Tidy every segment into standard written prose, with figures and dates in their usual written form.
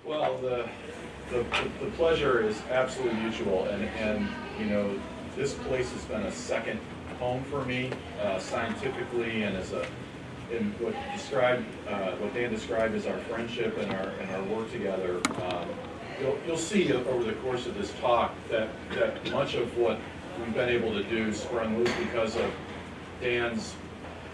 Well, the pleasure is absolutely mutual, and you know, this place has been a second home for me, scientifically, and as in what Dan described as our friendship and our work together. You'll see over the course of this talk that much of what we've been able to do sprung loose because of Dan's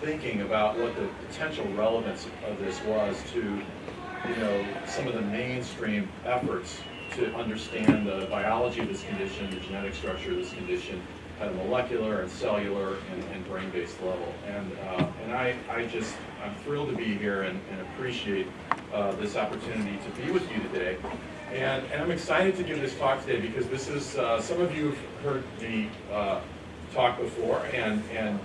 thinking about what the potential relevance of this was to, you know, some of the mainstream efforts to understand the biology of this condition, the genetic structure of this condition at a molecular and cellular and brain-based level. And I'm thrilled to be here and appreciate this opportunity to be with you today. And I'm excited to give this talk today because this is, some of you have heard me talk before and have,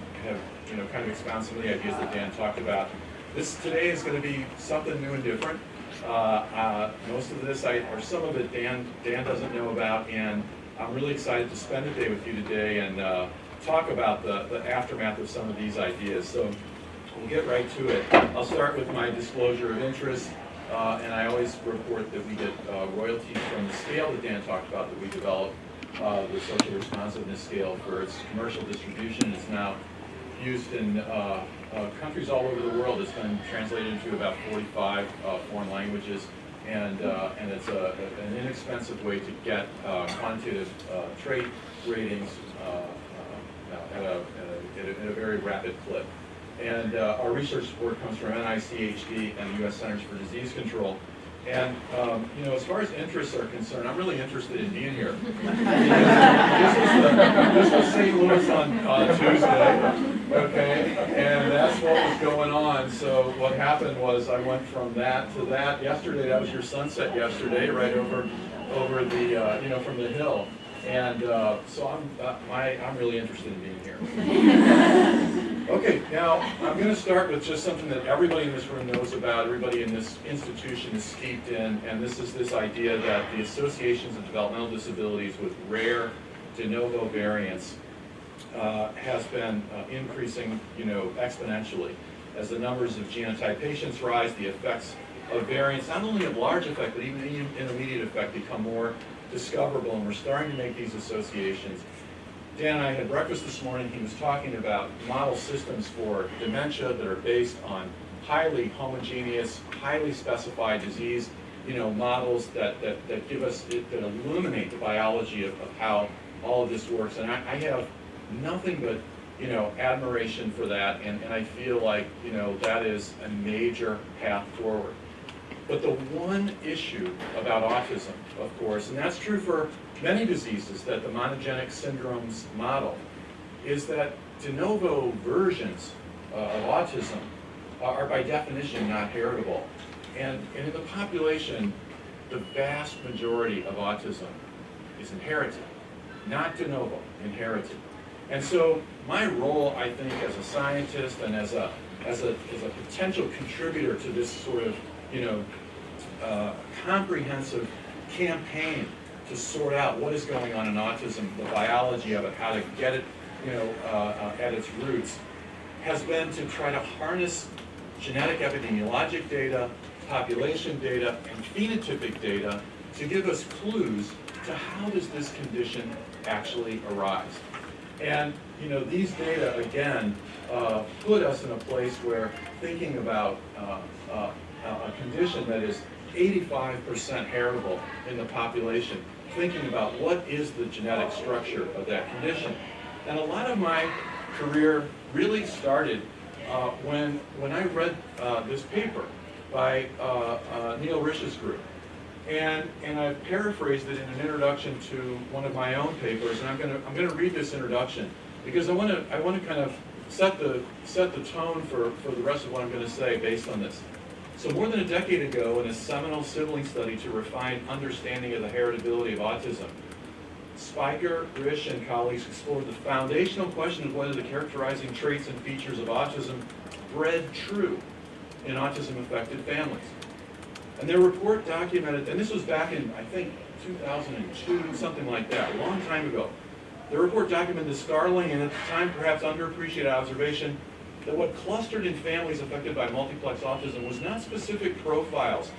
you know, kind of expound some of the ideas that Dan talked about. This today is going to be something new and different. Most of this, or some of it, Dan doesn't know about, and I'm really excited to spend the day with you today and talk about the aftermath of some of these ideas. So we'll get right to it. I'll start with my disclosure of interest, and I always report that we get royalties from the scale that Dan talked about that we developed, the social responsiveness scale, for its commercial distribution. It's now used in countries all over the world. It's been translated into about 45 foreign languages, and it's an inexpensive way to get quantitative trait ratings at a very rapid clip. And our research support comes from NICHD and the U.S. Centers for Disease Control. And, you know, as far as interests are concerned, I'm really interested in being here. This was St. Louis on Tuesday, okay? And that's what was going on. So what happened was I went from that to that. Yesterday, that was your sunset yesterday, right over the, you know, from the hill. And so I'm really interested in being here. Okay, now I'm going to start with just something that everybody in this room knows about, everybody in this institution is steeped in, and this is this idea that the associations of developmental disabilities with rare de novo variants has been increasing, you know, exponentially. As the numbers of genotype patients rise, the effects of variants, not only of large effect, but even intermediate effect, become more discoverable, and we're starting to make these associations. Dan and I had breakfast this morning. He was talking about model systems for dementia that are based on highly homogeneous, highly specified disease, you know, models that give us, that illuminate the biology of how all of this works. And I have nothing but, you know, admiration for that, and I feel like, you know, that is a major path forward. But the one issue about autism, of course, and that's true for many diseases that the monogenic syndromes model, is that de novo versions of autism are by definition not heritable. And in the population, the vast majority of autism is inherited, not de novo, inherited. And so my role, I think, as a scientist and as a potential contributor to this sort of, you know, comprehensive campaign to sort out what is going on in autism, the biology of it, how to get it, you know, at its roots, has been to try to harness genetic epidemiologic data, population data, and phenotypic data to give us clues to how does this condition actually arise. And, you know, these data, again, put us in a place where thinking about a condition that is 85% heritable in the population, thinking about what is the genetic structure of that condition. And a lot of my career really started when I read this paper by Neil Rish's group. And I've paraphrased it in an introduction to one of my own papers, and I'm gonna read this introduction because I want to kind of set the tone for the rest of what I'm going to say based on this. So more than a decade ago, in a seminal sibling study to refine understanding of the heritability of autism, Spiker, Risch, and colleagues explored the foundational question of whether the characterizing traits and features of autism bred true in autism-affected families. And their report documented, and this was back in, I think, 2002, something like that, a long time ago. Their report documented the startling and at the time perhaps underappreciated observation that what clustered in families affected by multiplex autism was not specific profiles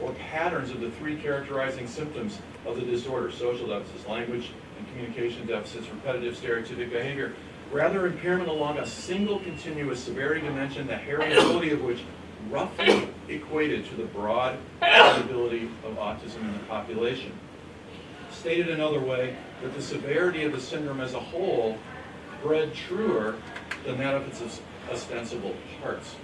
or patterns of the three characterizing symptoms of the disorder: social deficits, language and communication deficits, repetitive stereotypic behavior. Rather, impairment along a single continuous severity dimension, the heritability of which roughly equated to the broad heritability of autism in the population. Stated another way, that the severity of the syndrome as a whole bred truer than that of its ostensible parts.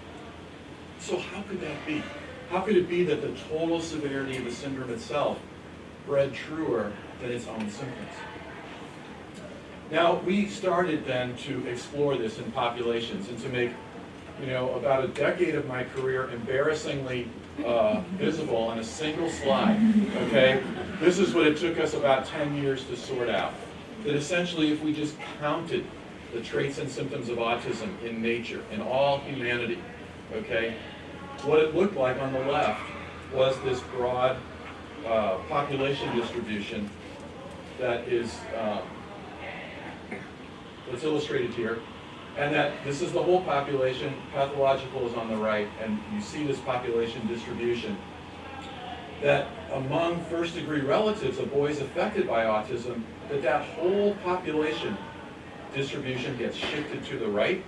So how could that be? How could it be that the total severity of the syndrome itself bred truer than its own symptoms? Now, we started then to explore this in populations and to make, about a decade of my career embarrassingly visible on a single slide, okay? This is what it took us about 10 years to sort out. That essentially, if we just counted the traits and symptoms of autism in nature, in all humanity, okay, what it looked like on the left was this broad population distribution that is that's illustrated here, and that this is the whole population. Pathological is on the right, and you see this population distribution. That among first-degree relatives of boys affected by autism, that whole population distribution gets shifted to the right,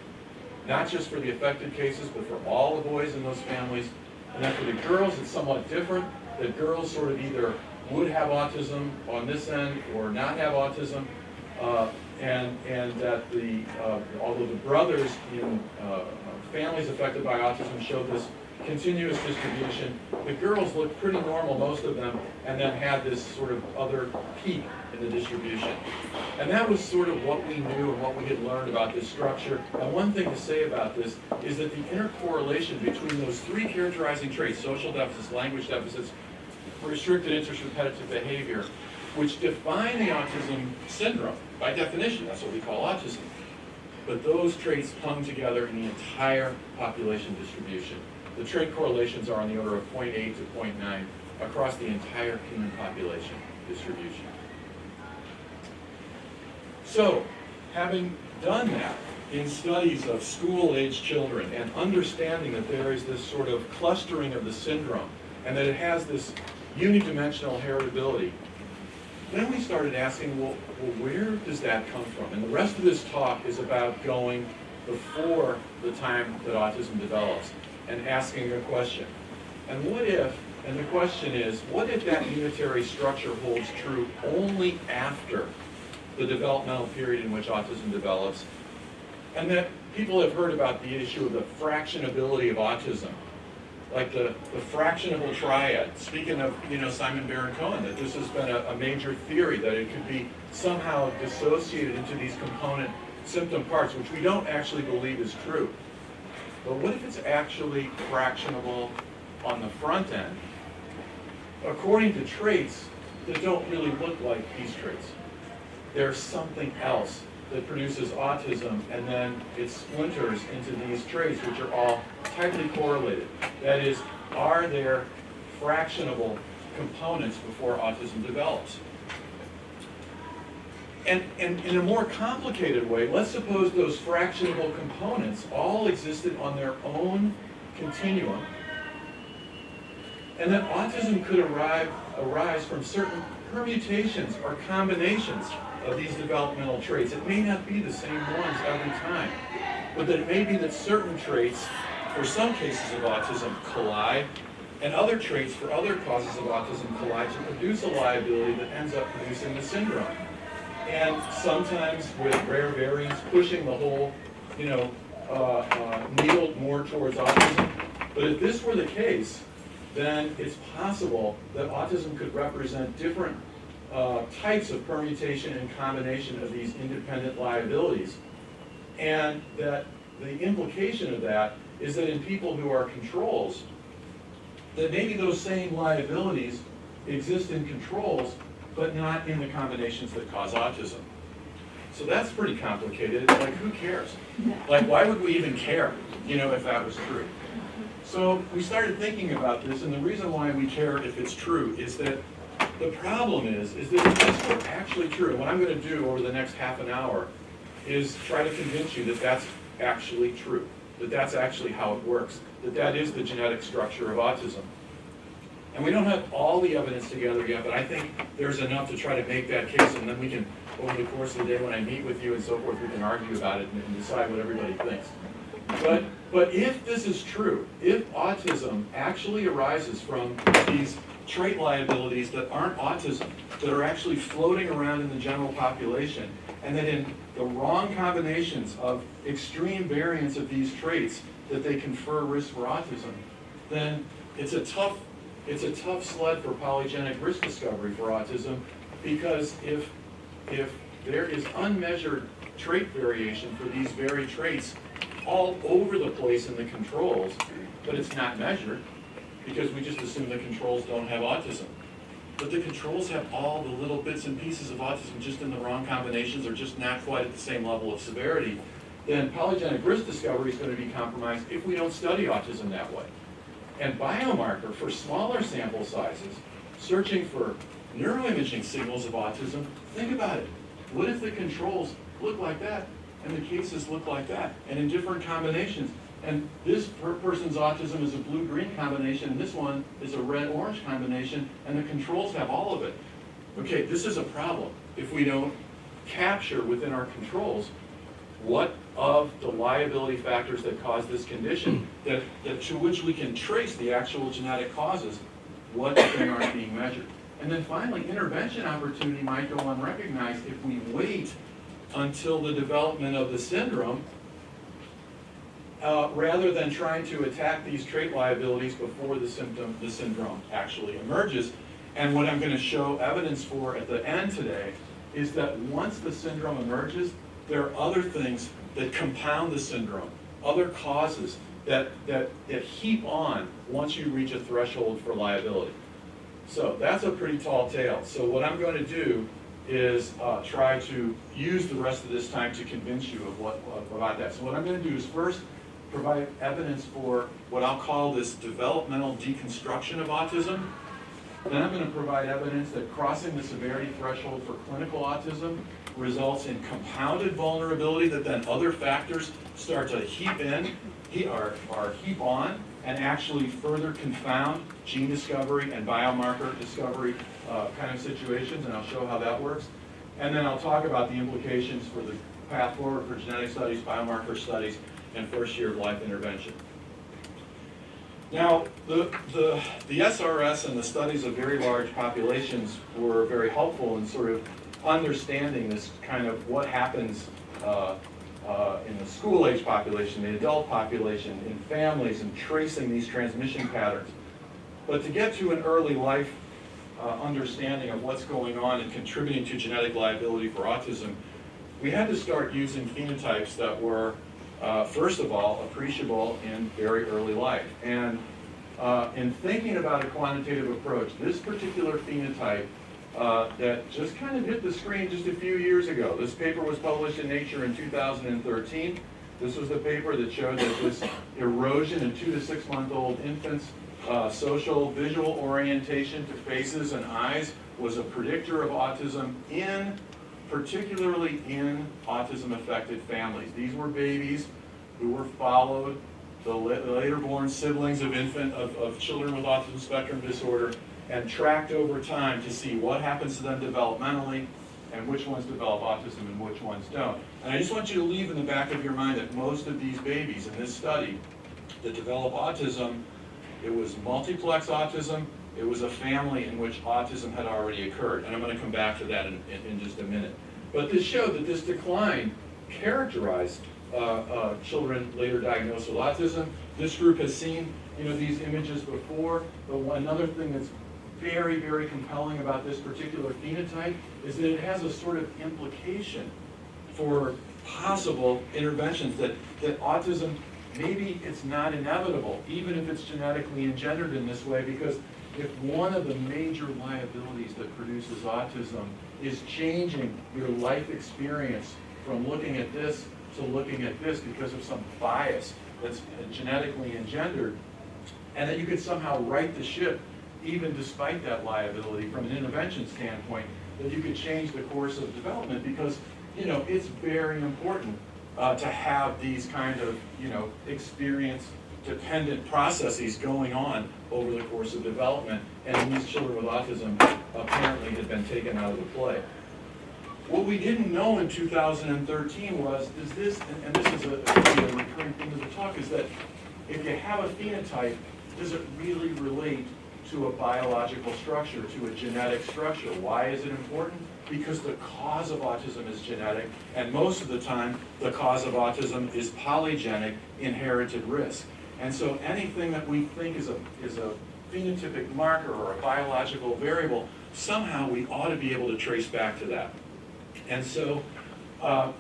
not just for the affected cases, but for all the boys in those families. And then for the girls, it's somewhat different. The girls sort of either would have autism on this end or not have autism, and that although the brothers in families affected by autism showed this continuous distribution, the girls looked pretty normal, most of them, and then had this sort of other peak in the distribution. And that was sort of what we knew and what we had learned about this structure. And one thing to say about this is that the intercorrelation between those three characterizing traits, social deficits, language deficits, restricted interest, repetitive behavior, which define the autism syndrome. By definition, that's what we call autism. But those traits hung together in the entire population distribution. The trait correlations are on the order of 0.8 to 0.9 across the entire human population distribution. So, having done that in studies of school-age children and understanding that there is this sort of clustering of the syndrome and that it has this unidimensional heritability, then we started asking, well, where does that come from? And the rest of this talk is about going before the time that autism develops and asking a question. And what if, and the question is, what if that unitary structure holds true only after the developmental period in which autism develops? And that people have heard about the issue of the fractionability of autism, like the fractionable triad. Speaking of, Simon Baron-Cohen, that this has been a major theory, that it could be somehow dissociated into these component symptom parts, which we don't actually believe is true. But what if it's actually fractionable on the front end, according to traits that don't really look like these traits? There's something else that produces autism, and then it splinters into these traits, which are all tightly correlated. That is, are there fractionable components before autism develops? And in a more complicated way, let's suppose those fractionable components all existed on their own continuum, and that autism could arise from certain permutations or combinations of these developmental traits. It may not be the same ones every time, but that it may be that certain traits, for some cases of autism, collide, and other traits for other causes of autism collide to produce a liability that ends up producing the syndrome. And sometimes with rare variants pushing the whole, needle more towards autism. But if this were the case, then it's possible that autism could represent different types of permutation and combination of these independent liabilities. And that the implication of that is that in people who are controls, that maybe those same liabilities exist in controls, but not in the combinations that cause autism. So that's pretty complicated. Like, who cares? Like, why would we even care, if that was true? So we started thinking about this, and the reason why we care if it's true is that the problem is that if this were actually true, and what I'm going to do over the next half an hour is try to convince you that that's actually true, that that's actually how it works, that that is the genetic structure of autism. And we don't have all the evidence together yet, but I think there's enough to try to make that case, and then we can, over the course of the day when I meet with you and so forth, we can argue about it and decide what everybody thinks. But if this is true, if autism actually arises from these trait liabilities that aren't autism, that are actually floating around in the general population, and that in the wrong combinations of extreme variants of these traits that they confer risk for autism, then it's a tough sled for polygenic risk discovery for autism, because if there is unmeasured trait variation for these very traits all over the place in the controls, but it's not measured, because we just assume the controls don't have autism. But the controls have all the little bits and pieces of autism just in the wrong combinations, or just not quite at the same level of severity, then polygenic risk discovery is going to be compromised if we don't study autism that way. And biomarker for smaller sample sizes, searching for neuroimaging signals of autism, think about it. What if the controls look like that and the cases look like that, and in different combinations? And this person's autism is a blue-green combination, and this one is a red-orange combination, and the controls have all of it. Okay, this is a problem if we don't capture within our controls what of the liability factors that cause this condition, that to which we can trace the actual genetic causes, what if they aren't being measured. And then finally, intervention opportunity might go unrecognized if we wait until the development of the syndrome, rather than trying to attack these trait liabilities before the syndrome actually emerges. And what I'm going to show evidence for at the end today is that once the syndrome emerges, there are other things that compound the syndrome, other causes that heap on once you reach a threshold for liability. So that's a pretty tall tale. So what I'm going to do is try to use the rest of this time to convince you of about that. So what I'm going to do is first provide evidence for what I'll call this developmental deconstruction of autism. Then I'm going to provide evidence that crossing the severity threshold for clinical autism results in compounded vulnerability that then other factors start to heap on and actually further confound gene discovery and biomarker discovery kind of situations, and I'll show how that works. And then I'll talk about the implications for the path forward for genetic studies, biomarker studies, and first year of life intervention. Now, the SRS and the studies of very large populations were very helpful in sort of understanding this kind of what happens in the school-age population, the adult population, in families, and tracing these transmission patterns. But to get to an early life understanding of what's going on and contributing to genetic liability for autism, we had to start using phenotypes that were, first of all, appreciable in very early life. And in thinking about a quantitative approach, this particular phenotype that just kind of hit the screen just a few years ago. This paper was published in Nature in 2013. This was the paper that showed that this erosion in 2 to 6 month old infants, social visual orientation to faces and eyes was a predictor of autism particularly in autism-affected families. These were babies who were followed, the later born siblings of children with autism spectrum disorder, and tracked over time to see what happens to them developmentally and which ones develop autism and which ones don't. And I just want you to leave in the back of your mind that most of these babies in this study that develop autism, it was multiplex autism, it was a family in which autism had already occurred. And I'm going to come back to that in just a minute. But this showed that this decline characterized children later diagnosed with autism. This group has seen these images before, but another thing that's very, very compelling about this particular phenotype is that it has a sort of implication for possible interventions, that autism, maybe it's not inevitable, even if it's genetically engendered in this way, because if one of the major liabilities that produces autism is changing your life experience from looking at this to looking at this because of some bias that's genetically engendered, and that you could somehow right the ship even despite that liability from an intervention standpoint, that you could change the course of development, because it's very important to have these kind of experience dependent processes going on over the course of development and these children with autism apparently had been taken out of the play. What we didn't know in 2013 was, is this, and this is a recurring theme of the talk, is that if you have a phenotype, does it really relate to a biological structure, to a genetic structure? Why is it important? Because the cause of autism is genetic, and most of the time, the cause of autism is polygenic, inherited risk. And so anything that we think is a phenotypic marker or a biological variable, somehow we ought to be able to trace back to that. And so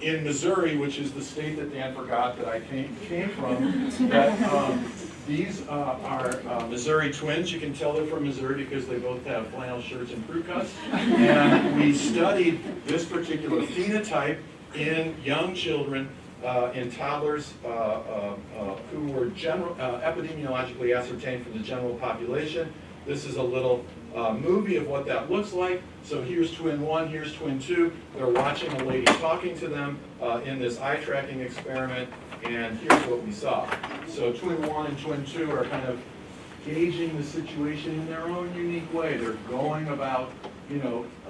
in Missouri, which is the state that Dan forgot that I came from, that these are Missouri twins. You can tell they're from Missouri because they both have flannel shirts and crew cuts. And we studied this particular phenotype in young children, in toddlers who were epidemiologically ascertained from the general population. This is a little movie of what that looks like. So here's twin 1, here's twin 2. They're watching a lady talking to them in this eye tracking experiment, and here's what we saw. So twin 1 and twin 2 are kind of gauging the situation in their own unique way. They're going about,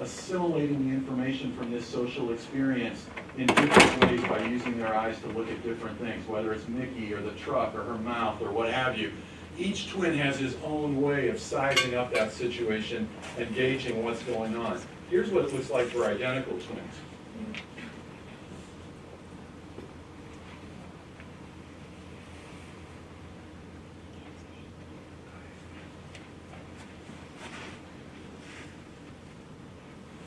assimilating the information from this social experience in different ways by using their eyes to look at different things, whether it's Mickey or the truck or her mouth or what have you. Each twin has his own way of sizing up that situation and gauging what's going on. Here's what it looks like for identical twins.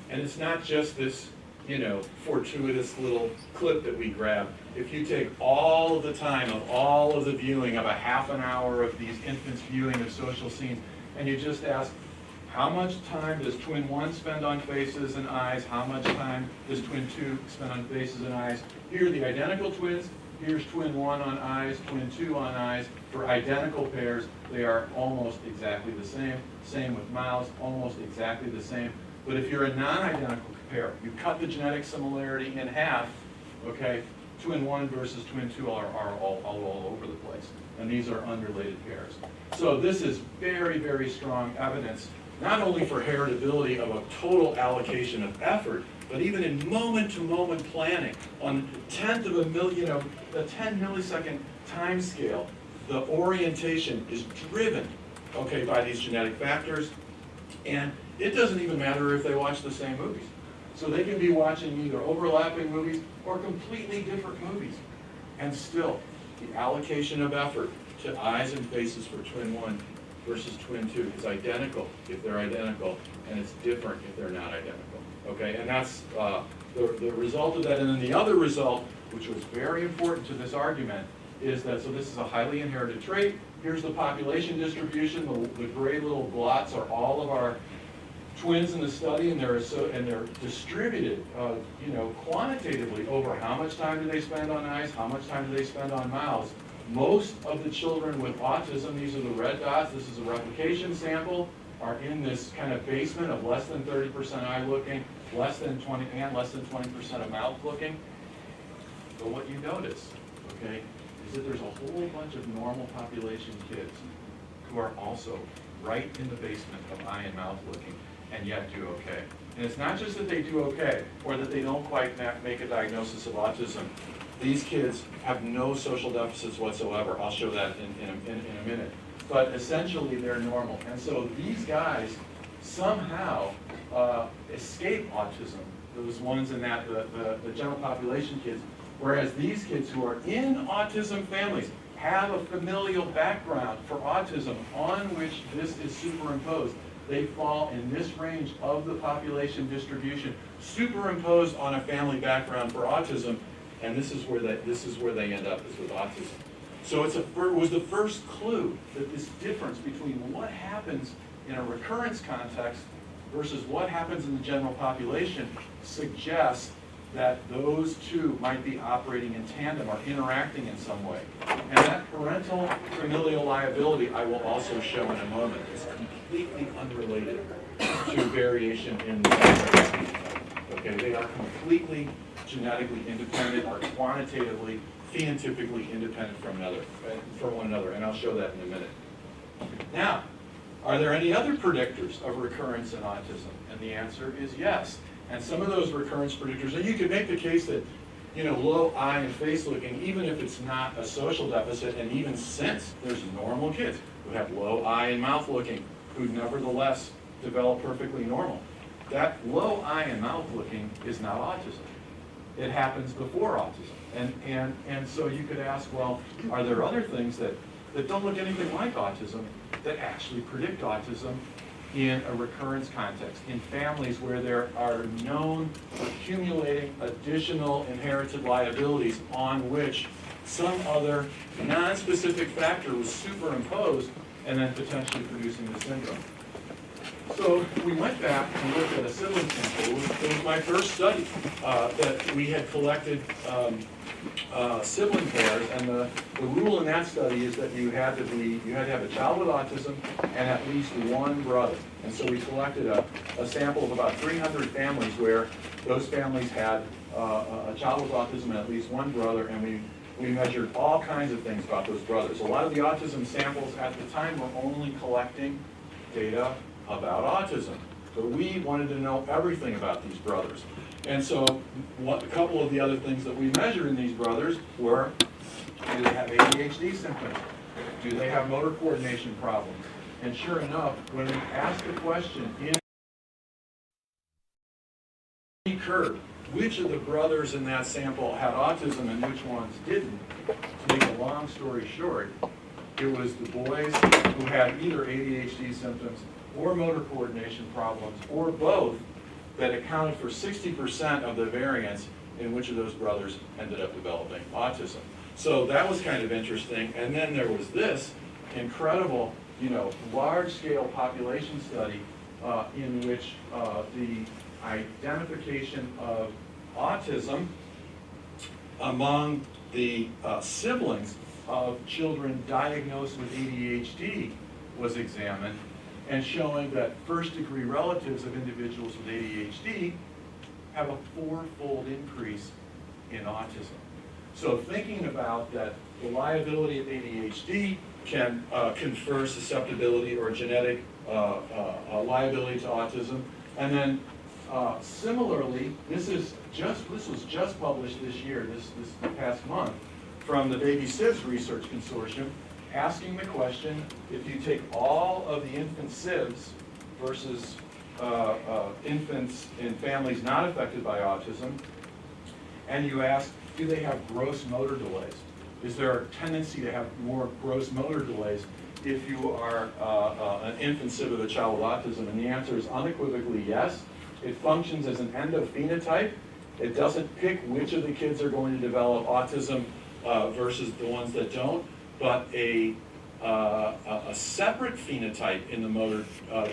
And it's not just this, fortuitous little clip that we grab. If you take all of the time of all of the viewing of a half an hour of these infants' viewing of social scenes, and you just ask, how much time does twin 1 spend on faces and eyes? How much time does twin 2 spend on faces and eyes? Here are the identical twins. Here's twin 1 on eyes, twin 2 on eyes. For identical pairs, they are almost exactly the same. Same with mouths, almost exactly the same. But if you're a non-identical pair, you cut the genetic similarity in half, okay, twin 1 versus twin 2 are all over the place. And these are unrelated pairs. So this is very, very strong evidence, not only for heritability of a total allocation of effort, but even in moment-to-moment planning. On the 10th of a million, the 10 millisecond time scale, the orientation is driven, okay, by these genetic factors. And it doesn't even matter if they watch the same movies. So they can be watching either overlapping movies or completely different movies. And still, the allocation of effort to eyes and faces for twin 1 versus twin 2 is identical if they're identical, and it's different if they're not identical. Okay, and that's the result of that. And then the other result, which was very important to this argument, is that, so this is a highly inherited trait. Here's the population distribution. The gray little blots are all of our twins in the study, and they're distributed, quantitatively over how much time do they spend on eyes, how much time do they spend on mouths. Most of the children with autism, these are the red dots, this is a replication sample, are in this kind of basement of less than 30% eye looking, less than 20% of mouth looking. But what you notice, okay, is that there's a whole bunch of normal population kids who are also right in the basement of eye and mouth looking, and yet do okay. And it's not just that they do okay, or that they don't quite make a diagnosis of autism. These kids have no social deficits whatsoever. I'll show that in a minute. But essentially, they're normal. And so these guys somehow escape autism, those ones in that, the general population kids, whereas these kids who are in autism families have a familial background for autism on which this is superimposed. They fall in this range of the population distribution, superimposed on a family background for autism, and this is where they end up, is with autism. So it was the first clue that this difference between what happens in a recurrence context versus what happens in the general population suggests that those two might be operating in tandem or interacting in some way. And that parental familial liability, I will also show in a moment, is completely unrelated to variation in the okay, they are completely genetically independent or quantitatively, phenotypically independent from one another, and I'll show that in a minute. Now, are there any other predictors of recurrence in autism? And the answer is yes. And some of those recurrence predictors, and you could make the case that, you know, low eye and face looking, even if it's not a social deficit, and even since there's normal kids who have low eye and mouth looking, who nevertheless develop perfectly normal. That low eye and mouth looking is not autism. It happens before autism. And so you could ask, well, are there other things that don't look anything like autism that actually predict autism in a recurrence context, in families where there are known accumulating additional inherited liabilities on which some other non-specific factor was superimposed and then potentially producing the syndrome? So we went back and looked at a sibling sample. It was my first study that we had collected sibling pairs, and the rule in that study is that you had to have a child with autism and at least one brother. And so we collected a sample of about 300 families where those families had a child with autism and at least one brother, and we measured all kinds of things about those brothers. A lot of the autism samples at the time were only collecting data about autism, but we wanted to know everything about these brothers. And so a couple of the other things that we measured in these brothers were, do they have ADHD symptoms? Do they have motor coordination problems? And sure enough, when we asked the question in curve, which of the brothers in that sample had autism and which ones didn't, to make a long story short, it was the boys who had either ADHD symptoms or motor coordination problems, or both, that accounted for 60% of the variance in which of those brothers ended up developing autism. So that was kind of interesting. And then there was this incredible, large-scale population study in which the identification of autism among the siblings of children diagnosed with ADHD was examined, and showing that first-degree relatives of individuals with ADHD have a 4-fold increase in autism. So thinking about that, the liability of ADHD can confer susceptibility or genetic liability to autism. And then similarly, this was just published this year, this past month, from the Baby SIDS Research Consortium, asking the question, if you take all of the infant SIDS versus infants in families not affected by autism, and you ask, do they have gross motor delays? Is there a tendency to have more gross motor delays if you are an infant SID with a child with autism? And the answer is unequivocally yes. It functions as an endophenotype. It doesn't pick which of the kids are going to develop autism versus the ones that don't, but a separate phenotype in the motor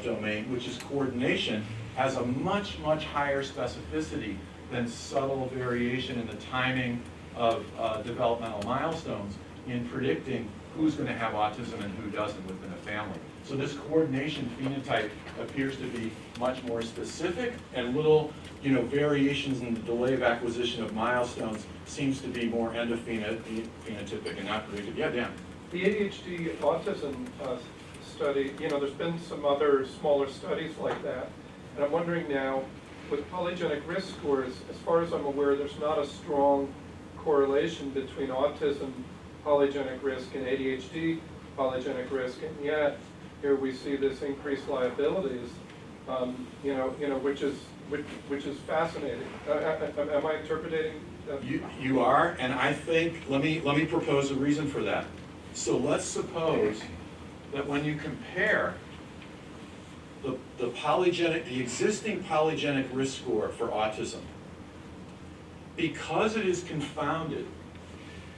domain, which is coordination, has a much, much higher specificity than subtle variation in the timing of developmental milestones in predicting who's going to have autism and who doesn't within a family. So this coordination phenotype appears to be much more specific, and little variations in the delay of acquisition of milestones seems to be more endophenotypic and not predictive. Yeah, Dan? The ADHD autism study, there's been some other smaller studies like that, and I'm wondering now, with polygenic risk scores, as far as I'm aware, there's not a strong correlation between autism polygenic risk and ADHD polygenic risk, and yet here we see this increased liabilities, which is fascinating. Am I interpreting? You are, and I think let me propose a reason for that. So let's suppose that when you compare the existing polygenic risk score for autism, because it is confounded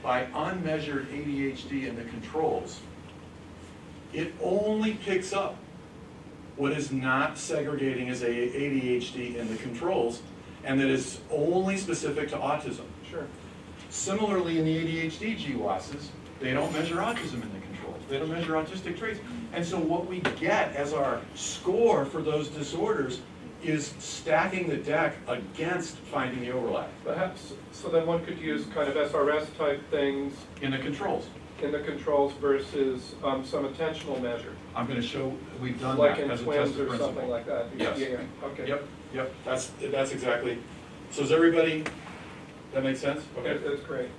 by unmeasured ADHD in the controls, it only picks up what is not segregating as ADHD in the controls, and that is only specific to autism. Sure. Similarly, in the ADHD GWASs, they don't measure autism in the controls. They don't measure autistic traits. And so what we get as our score for those disorders is stacking the deck against finding the overlap Perhaps, so then one could use kind of SRS type things in the controls. in the controls versus some attentional measure. I'm going to show we've done Like that in as a twins tested or principle. something like that. Yes. Yeah, okay. Yep. That's exactly. So is everybody? That makes sense? Okay. That's great.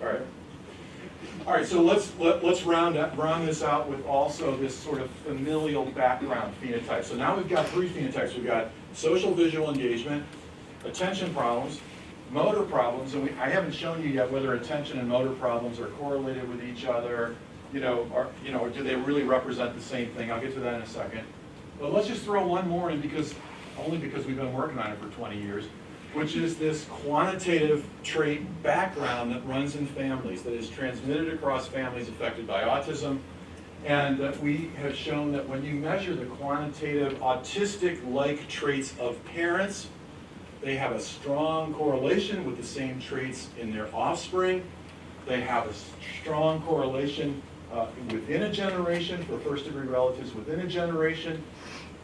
All right. So let's round this out with also this sort of familial background phenotype. So now we've got three phenotypes. We've got social visual engagement, attention problems, motor problems, and I haven't shown you yet whether attention and motor problems are correlated with each other, or do they really represent the same thing? I'll get to that in a second. But let's just throw one more in only because we've been working on it for 20 years, which is this quantitative trait background that runs in families, that is transmitted across families affected by autism. And that we have shown that when you measure the quantitative autistic-like traits of parents, they have a strong correlation with the same traits in their offspring. They have a strong correlation within a generation, for first-degree relatives within a generation,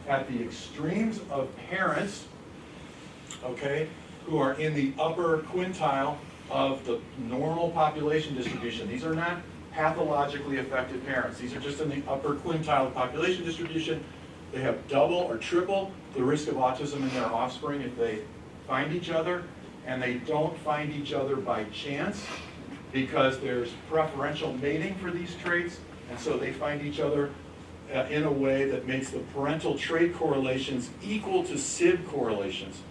at the extremes of parents, okay, who are in the upper quintile of the normal population distribution. These are not pathologically affected parents. These are just in the upper quintile of population distribution. They have double or triple the risk of autism in their offspring if they find each other, and they don't find each other by chance because there's preferential mating for these traits, and so they find each other in a way that makes the parental trait correlations equal to SIB correlations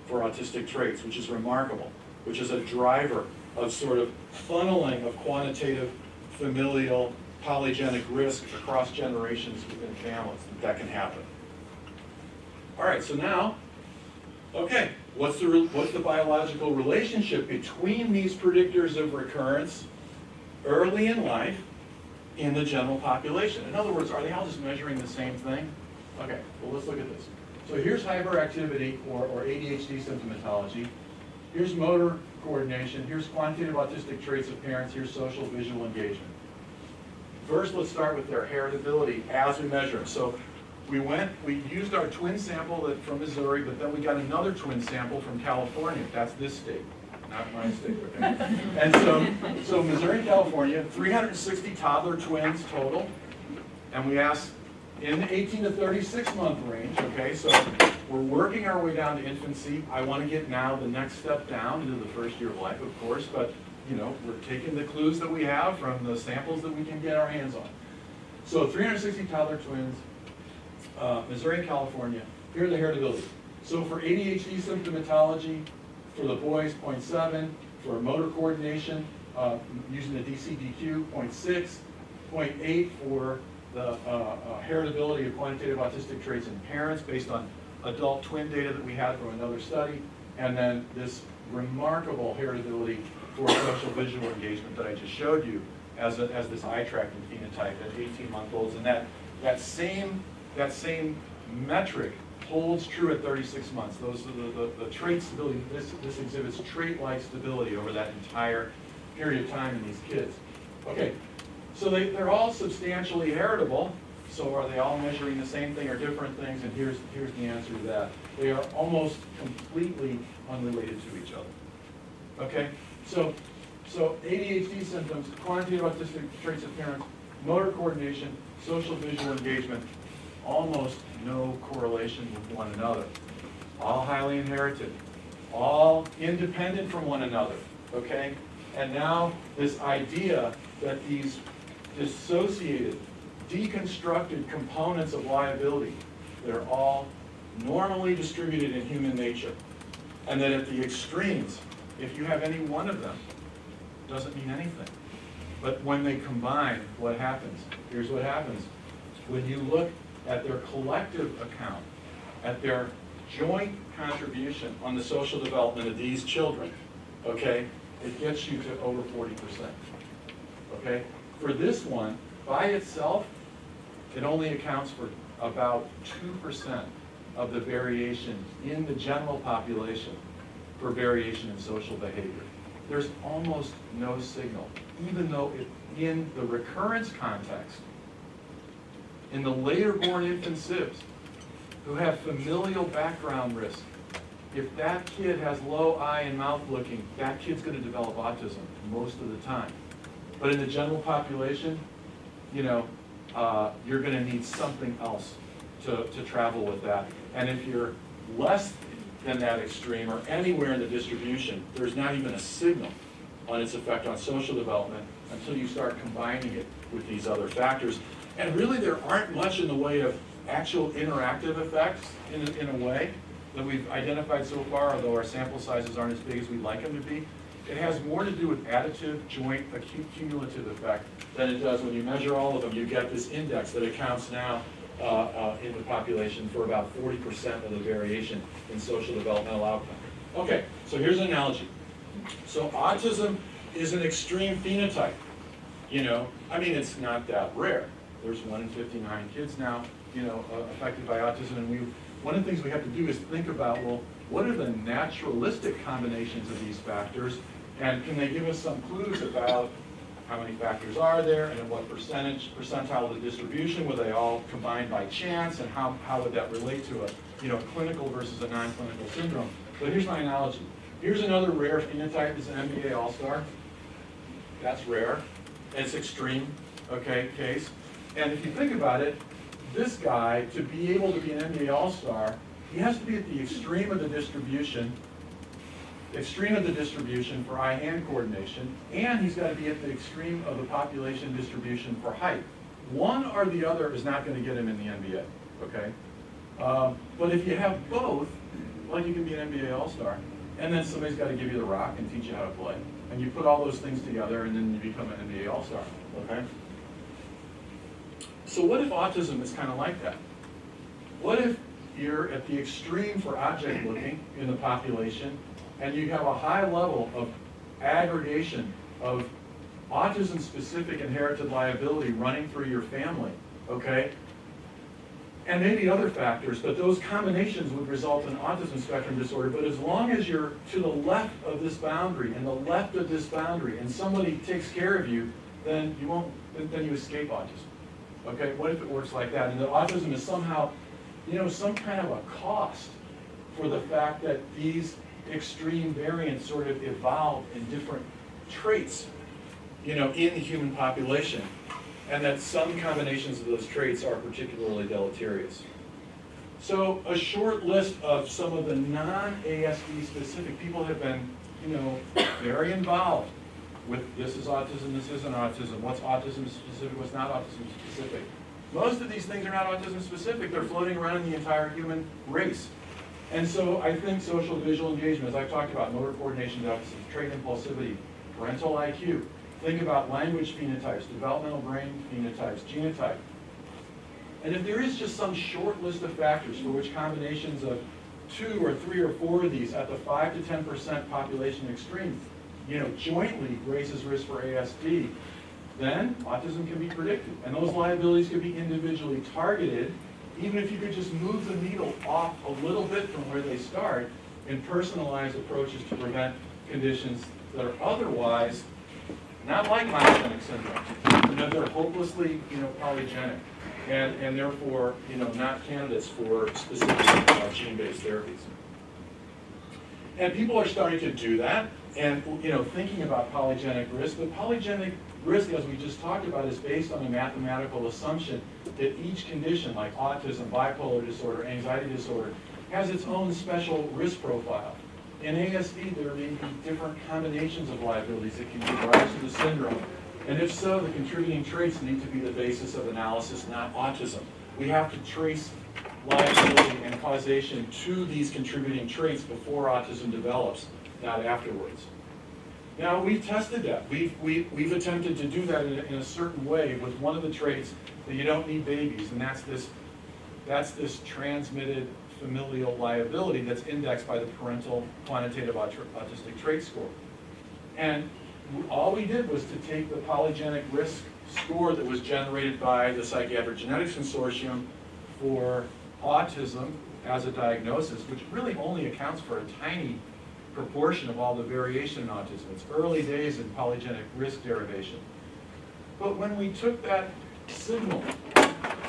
for autistic traits, which is remarkable, which is a driver of sort of funneling of quantitative, familial, polygenic risk across generations within families. That can happen. All right, so now, okay, what's the biological relationship between these predictors of recurrence early in life in the general population? In other words, are they all just measuring the same thing? Okay, well, let's look at this. So here's hyperactivity or ADHD symptomatology. Here's motor coordination. Here's quantitative autistic traits of parents. Here's social visual engagement. First, let's start with their heritability as we measure them. So we used our twin sample from Missouri, but then we got another twin sample from California. That's this state, not my state. Okay? And so Missouri and California, 360 toddler twins total, and we asked in the 18 to 36 month range, okay, so we're working our way down to infancy. I want to get now the next step down into the first year of life, of course, but we're taking the clues that we have from the samples that we can get our hands on. So 360 toddler twins, Missouri and California. Here are the heritability. So for ADHD symptomatology, for the boys, 0.7. For motor coordination, using the DCDQ, 0.6. 0.8 for the heritability of quantitative autistic traits in parents based on adult twin data that we had from another study. And then this remarkable heritability for social visual engagement that I just showed you as this eye tracking phenotype at 18-month-olds. And that same metric holds true at 36 months. Those are the trait stability. This exhibits trait-like stability over that entire period of time in these kids. Okay, so they're all substantially heritable. So are they all measuring the same thing or different things? And here's the answer to that. They are almost completely unrelated to each other. Okay, so ADHD symptoms, quantitative autistic traits of parents, motor coordination, social visual engagement, almost no correlation with one another. All highly inherited, all independent from one another, okay? And now this idea that these dissociated, deconstructed components of liability, they're all normally distributed in human nature. And that at the extremes, if you have any one of them, it doesn't mean anything. But when they combine, what happens? Here's what happens. When you look at their collective account, at their joint contribution on the social development of these children, okay, it gets you to over 40%. Okay? For this one, by itself, it only accounts for about 2% of the variation in the general population for variation in social behavior. There's almost no signal, even though in the recurrence context, in the later born infant SIBs who have familial background risk if that kid has low eye and mouth looking, that kid's going to develop autism most of the time. But in the general population, you know, you're going to need something else to travel with that. And if you're less than that extreme or anywhere in the distribution, there's not even a signal on its effect on social development until you start combining it with these other factors. And really there aren't much in the way of actual interactive effects in a way that we've identified so far, although our sample sizes aren't as big as we'd like them to be. It has more to do with additive, joint, acute cumulative effect than it does when you measure all of them. You get this index that accounts now in the population for about 40% of the variation in social developmental outcome. Okay, so here's an analogy. So autism is an extreme phenotype. You know, I mean, it's not that rare. There's 1 in 59 kids now, you know, affected by autism, and one of the things we have to do is think about, well, what are the naturalistic combinations of these factors, and can they give us some clues about how many factors are there, and in what percentile of the distribution, were they all combined by chance, and how would that relate to a, you know, clinical versus a non-clinical syndrome? So here's my analogy. Here's another rare phenotype, it's an MBA All-Star. That's rare. It's extreme, okay, case. And if you think about it, this guy, to be able to be an NBA All-Star, he has to be at the extreme of the distribution for eye-hand coordination, and he's got to be at the extreme of the population distribution for height. One or the other is not going to get him in the NBA, okay? But if you have both, well, you can be an NBA All-Star, and then somebody's got to give you the rock and teach you how to play. And you put all those things together, and then you become an NBA All-Star, okay? So what if autism is kind of like that? What if you're at the extreme for object looking in the population, and you have a high level of aggregation of autism-specific inherited liability running through your family, okay? And maybe other factors, but those combinations would result in autism spectrum disorder. But as long as you're to the left of this boundary and the left of this boundary, and somebody takes care of you, then you won't. Then you escape autism. Okay. What if it works like that? And that autism is somehow, you know, some kind of a cost for the fact that these extreme variants sort of evolve in different traits, you know, in the human population. And that some combinations of those traits are particularly deleterious. So a short list of some of the non-ASD specific people have been, you know, very involved with this is autism, this isn't autism, what's autism specific, what's not autism specific. Most of these things are not autism specific, they're floating around in the entire human race. And so I think social visual engagement, as I've talked about, motor coordination deficits, trait impulsivity, parental IQ, think about language phenotypes, developmental brain phenotypes, genotype. And if there is just some short list of factors for which combinations of 2 or 3 or 4 of these at the 5 to 10% population extreme, you know, jointly raises risk for ASD, then autism can be predicted. And those liabilities can be individually targeted, even if you could just move the needle off a little bit from where they start in personalized approaches to prevent conditions that are otherwise not like myogenic syndrome, and that they're hopelessly, you know, polygenic, and therefore, you know, not candidates for specific gene-based therapies. And people are starting to do that, and, you know, thinking about polygenic risk. But polygenic risk, as we just talked about, is based on a mathematical assumption that each condition, like autism, bipolar disorder, anxiety disorder, has its own special risk profile. In ASD, there may be different combinations of liabilities that can give rise to the syndrome. And if so, the contributing traits need to be the basis of analysis, not autism. We have to trace liability and causation to these contributing traits before autism develops, not afterwards. Now, we've tested that. We've attempted to do that in a certain way with one of the traits that you don't need babies, and that's this transmitted familial liability that's indexed by the parental quantitative autistic trait score. And all we did was to take the polygenic risk score that was generated by the Psychiatric Genetics Consortium for autism as a diagnosis, which really only accounts for a tiny proportion of all the variation in autism. It's early days in polygenic risk derivation. But when we took that signal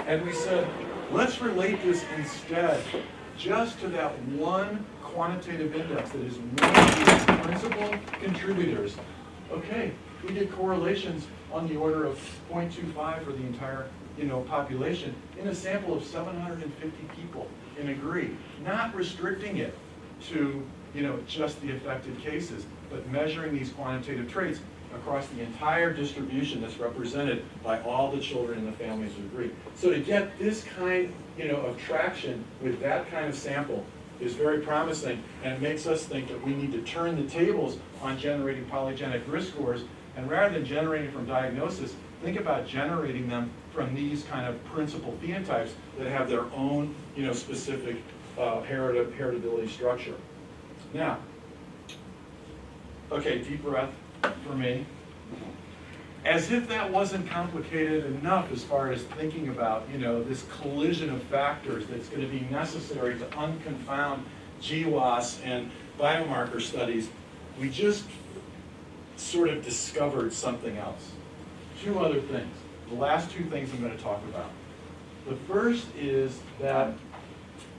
and we said, let's relate this instead just to that one quantitative index that is one of the principal contributors. Okay, we get correlations on the order of 0.25 for the entire, population in a sample of 750 people in agree, not restricting it to, just the affected cases, but measuring these quantitative traits across the entire distribution that's represented by all the children in the families who agree. So to get this kind, of traction with that kind of sample is very promising, and it makes us think that we need to turn the tables on generating polygenic risk scores, and rather than generating from diagnosis, think about generating them from these kind of principal phenotypes that have their own, specific heritability structure. Now, okay, deep breath for me. As if that wasn't complicated enough as far as thinking about, this collision of factors that's going to be necessary to unconfound GWAS and biomarker studies, we just sort of discovered something else. Two other things. The last two things I'm going to talk about. The first is that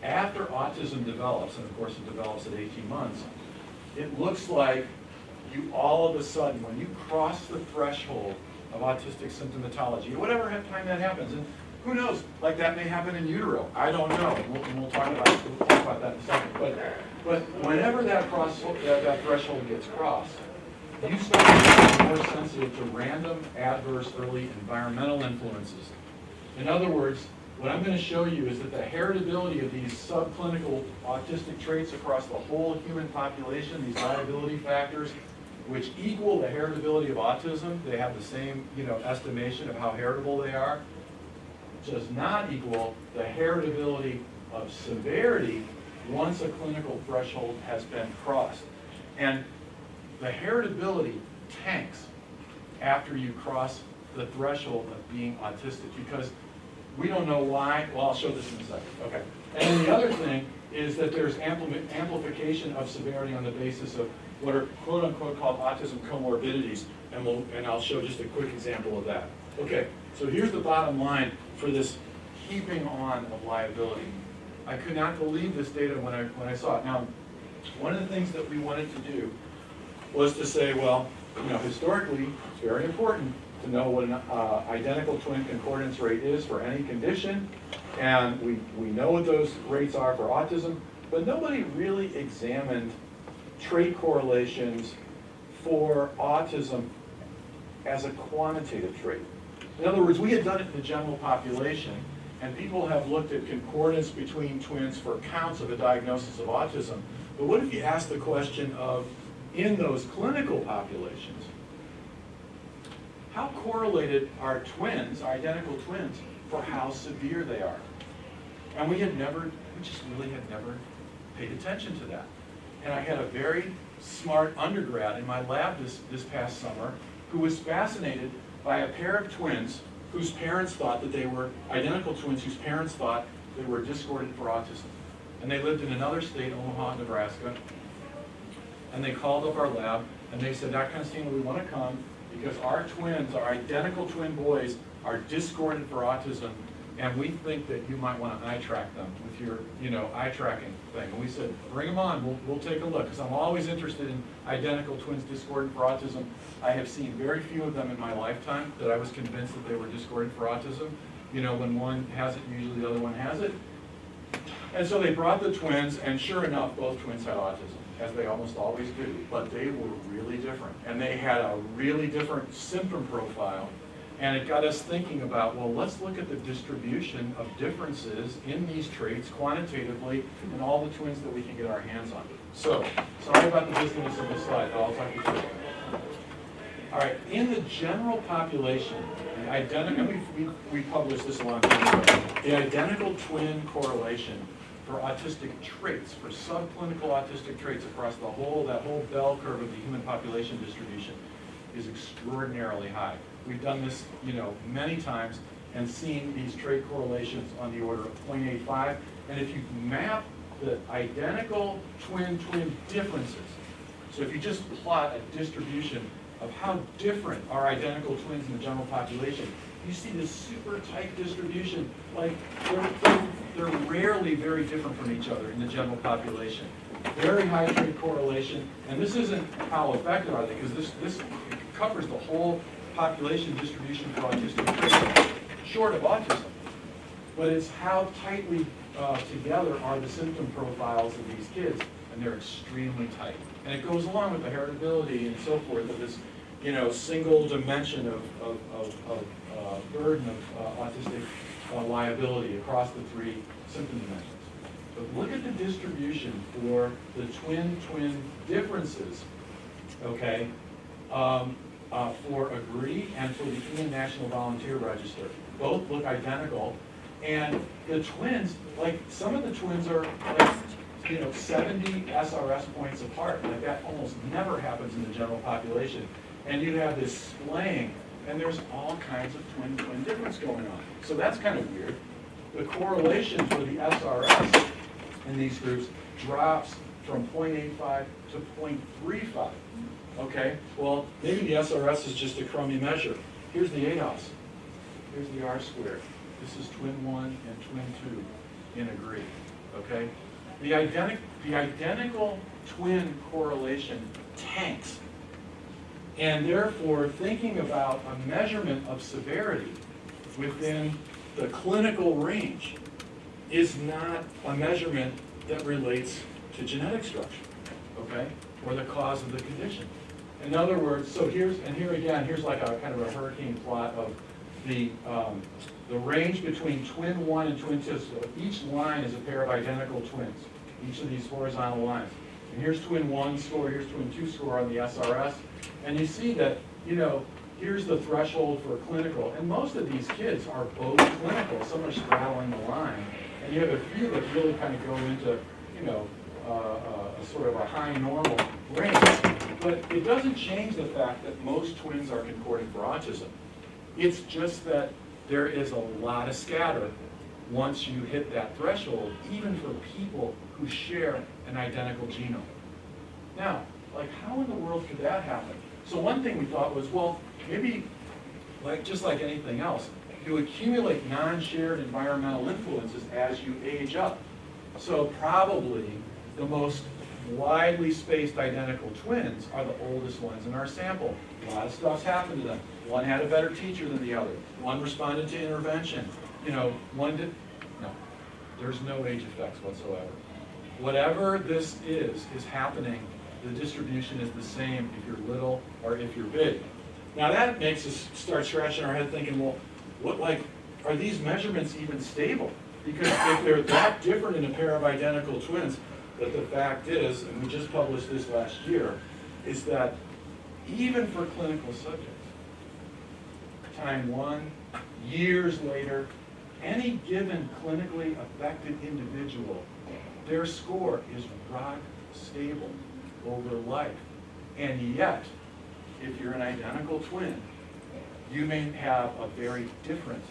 after autism develops, and of course it develops at 18 months, it looks like you all of a sudden, when you cross the threshold of autistic symptomatology, whatever time that happens, and who knows, like that may happen in utero, I don't know, we'll talk about that in a second, but whenever that threshold gets crossed, you start to be more sensitive to random, adverse, early environmental influences. In other words, what I'm going to show you is that the heritability of these subclinical autistic traits across the whole human population, these liability factors, which equal the heritability of autism, they have the same, estimation of how heritable they are, does not equal the heritability of severity once a clinical threshold has been crossed. And the heritability tanks after you cross the threshold of being autistic, because we don't know why. Well, I'll show this in a second. Okay. And then the other thing is that there's amplification of severity on the basis of what are quote-unquote called autism comorbidities, and I'll show just a quick example of that. Okay, so here's the bottom line for this heaping on of liability. I could not believe this data when I saw it. Now, one of the things that we wanted to do was to say, well, historically, it's very important to know what an identical twin concordance rate is for any condition, and we know what those rates are for autism, but nobody really examined trait correlations for autism as a quantitative trait. In other words, we had done it in the general population, and people have looked at concordance between twins for counts of a diagnosis of autism. But what if you ask the question of, in those clinical populations, how correlated are twins, identical twins, for how severe they are? And we just really had never paid attention to that. And I had a very smart undergrad in my lab this past summer who was fascinated by a pair of twins whose parents thought that they were identical twins, whose parents thought they were discordant for autism. And they lived in another state, Omaha, Nebraska. And they called up our lab and they said, Dr. Constantino, we want to come because our twins, our identical twin boys, are discordant for autism, and we think that you might want to eye track them with your, eye tracking thing. And we said, bring them on, we'll take a look, because I'm always interested in identical twins discordant for autism. I have seen very few of them in my lifetime that I was convinced that they were discordant for autism. When one has it, usually the other one has it. And so they brought the twins, and sure enough, both twins had autism, as they almost always do, but they were really different. And they had a really different symptom profile. And it got us thinking about, well, let's look at the distribution of differences in these traits quantitatively in all the twins that we can get our hands on. So, sorry about the busyness of this slide, but I'll talk you through it. All right, in the general population, the identical, we published this a long time ago, the identical twin correlation for autistic traits, for subclinical autistic traits across that whole bell curve of the human population distribution is extraordinarily high. We've done this, many times and seen these trait correlations on the order of 0.85. And if you map the identical twin-twin differences, so if you just plot a distribution of how different are identical twins in the general population, you see this super tight distribution, like they're rarely very different from each other in the general population. very high trait correlation, and this isn't how effective are they, because this covers the whole population distribution for autistic traits, short of autism. But it's how tightly together are the symptom profiles of these kids, and they're extremely tight. And it goes along with the heritability and so forth of this, single dimension of burden of autistic liability across the three symptom dimensions. But look at the distribution for the twin differences, okay, for AGREE and for the Ian National Volunteer Register. Both look identical. And the twins, like some of the twins are like, 70 SRS points apart. Like that almost never happens in the general population. And you have this splaying, and there's all kinds of twin difference going on. So that's kind of weird. The correlation for the SRS in these groups drops from 0.85 to 0.35. Okay, well, maybe the SRS is just a crummy measure. Here's the ADOS. Here's the R squared. This is twin 1 and twin 2 in AGREE. Okay, the identical twin correlation tanks. And therefore, thinking about a measurement of severity within the clinical range is not a measurement that relates to genetic structure, okay, or the cause of the condition. In other words, so here again, here's like a kind of a hurricane plot of the range between twin 1 and twin 2. So each line is a pair of identical twins, each of these horizontal lines. And here's twin 1 score, here's twin 2 score on the SRS. And you see that, here's the threshold for clinical. And most of these kids are both clinical. Some are straddling the line. And you have a few that really kind of go into, a sort of a high normal range. But it doesn't change the fact that most twins are concordant for autism. It's just that there is a lot of scatter once you hit that threshold, even for people who share an identical genome. Now, like how in the world could that happen? So one thing we thought was, well, maybe just like anything else, you accumulate non-shared environmental influences as you age up. So probably the most widely spaced identical twins are the oldest ones in our sample. A lot of stuff's happened to them. One had a better teacher than the other. One responded to intervention. One did. No, there's no age effects whatsoever. Whatever this is happening. The distribution is the same if you're little or if you're big. Now that makes us start scratching our head thinking, well, are these measurements even stable? Because if they're that different in a pair of identical twins, but the fact is, and we just published this last year, is that even for clinical subjects, time 1, years later, any given clinically affected individual, their score is rock stable over life. And yet, if you're an identical twin, you may have a very different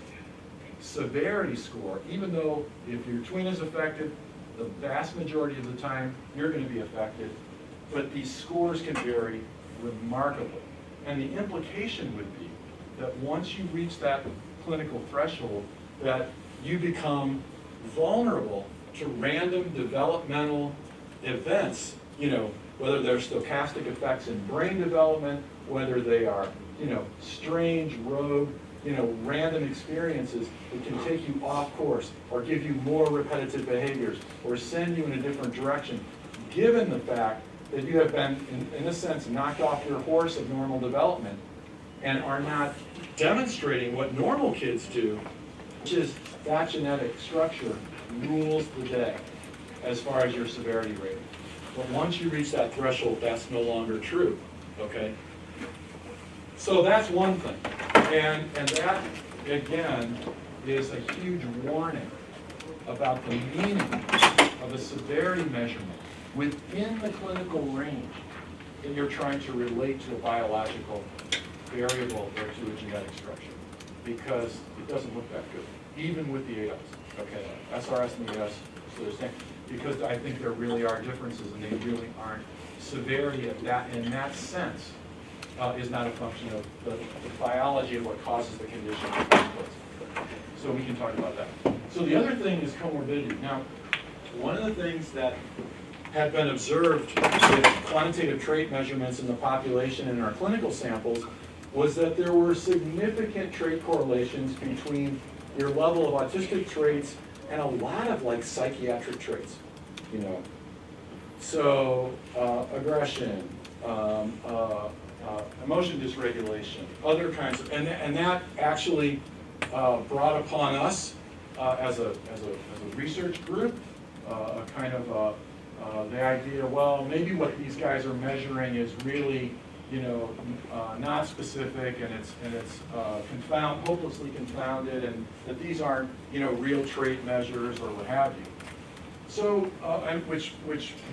severity score, even though if your twin is affected, the vast majority of the time you're going to be affected, but these scores can vary remarkably. And the implication would be that once you reach that clinical threshold, that you become vulnerable to random developmental events, whether they're stochastic effects in brain development, whether they are, strange, rogue, random experiences that can take you off course or give you more repetitive behaviors or send you in a different direction, given the fact that you have been, in a sense, knocked off your horse of normal development and are not demonstrating what normal kids do, which is that genetic structure rules the day as far as your severity rating. But once you reach that threshold, that's no longer true, okay? So that's one thing. And that, again, is a huge warning about the meaning of a severity measurement within the clinical range that you're trying to relate to a biological variable or to a genetic structure, because it doesn't look that good, even with the ADOS. Okay, SRS and the ADOS, so they're saying, because I think there really are differences, and they really aren't. Severity of that, in that sense, is not a function of the biology of what causes the condition. So we can talk about that. So the other thing is comorbidity. Now, one of the things that had been observed with quantitative trait measurements in the population in our clinical samples was that there were significant trait correlations between your level of autistic traits and a lot of like psychiatric traits, you know. So aggression, emotion dysregulation, other kinds of, and that actually brought upon us as a research group a kind of the idea, well, maybe what these guys are measuring is really, you know, not specific, and it's hopelessly confounded, and that these aren't, you know, real trait measures or what have you. So, and which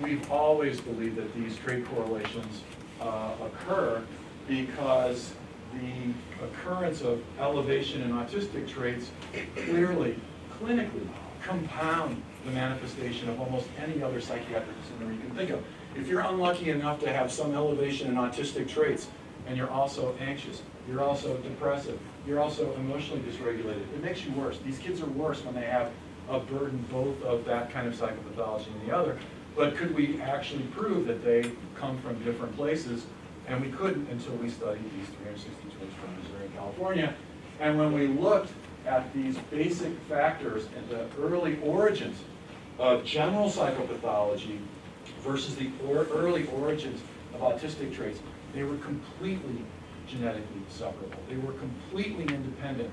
we've always believed that these trait correlations occur because the occurrence of elevation in autistic traits clearly, clinically, compound the manifestation of almost any other psychiatric syndrome you can think of. If you're unlucky enough to have some elevation in autistic traits, and you're also anxious, you're also depressive, you're also emotionally dysregulated, it makes you worse. These kids are worse when they have a burden both of that kind of psychopathology and the other. But could we actually prove that they come from different places? And we couldn't until we studied these 360 twins from Missouri and California. And when we looked at these basic factors and the early origins of general psychopathology versus the early origins of autistic traits, they were completely genetically separable. They were completely independent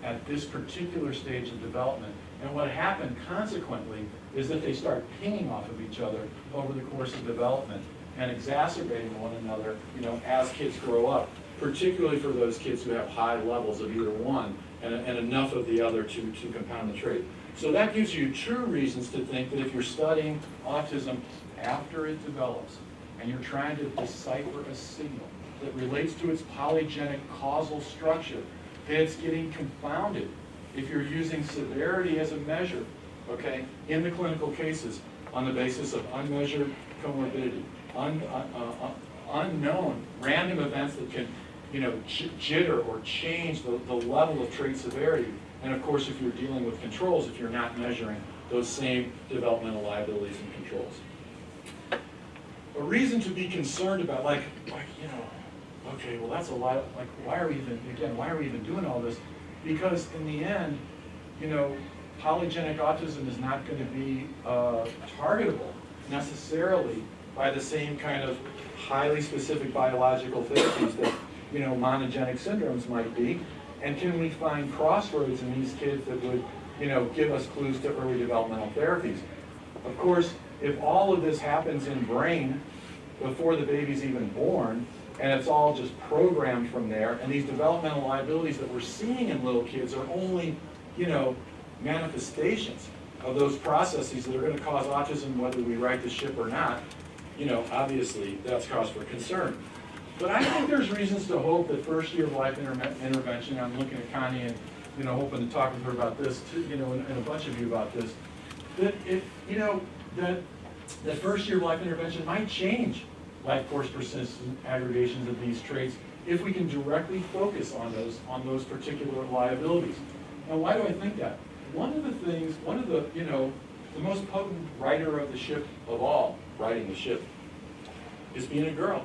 at this particular stage of development. And what happened consequently is that they start pinging off of each other over the course of development and exacerbating one another, you know, as kids grow up, particularly for those kids who have high levels of either one and enough of the other to compound the trait. So that gives you true reasons to think that if you're studying autism after it develops and you're trying to decipher a signal that relates to its polygenic causal structure, that it's getting confounded if you're using severity as a measure, okay, in the clinical cases on the basis of unmeasured comorbidity, unknown random events that can, you know, jitter or change the level of trait severity. And of course, if you're dealing with controls, if you're not measuring those same developmental liabilities and controls. A reason to be concerned about, like you know, okay, well that's a lot, like why are we even doing all this? Because in the end, you know, polygenic autism is not going to be targetable necessarily by the same kind of highly specific biological therapies that, you know, monogenic syndromes might be. And can we find crossroads in these kids that would, you know, give us clues to early developmental therapies? Of course, if all of this happens in brain before the baby's even born, and it's all just programmed from there, and these developmental liabilities that we're seeing in little kids are only, you know, manifestations of those processes that are going to cause autism whether we right the ship or not, you know, obviously that's cause for concern. But I think there's reasons to hope that first year of life intervention, I'm looking at Connie and, you know, hoping to talk with her about this, too, you know, and a bunch of you about this, that it, you know, that first year of life intervention might change life course persistent aggregations of these traits if we can directly focus on those particular liabilities. Now, why do I think that? One of the, you know, the most potent rider of the ship of all, riding the ship, is being a girl.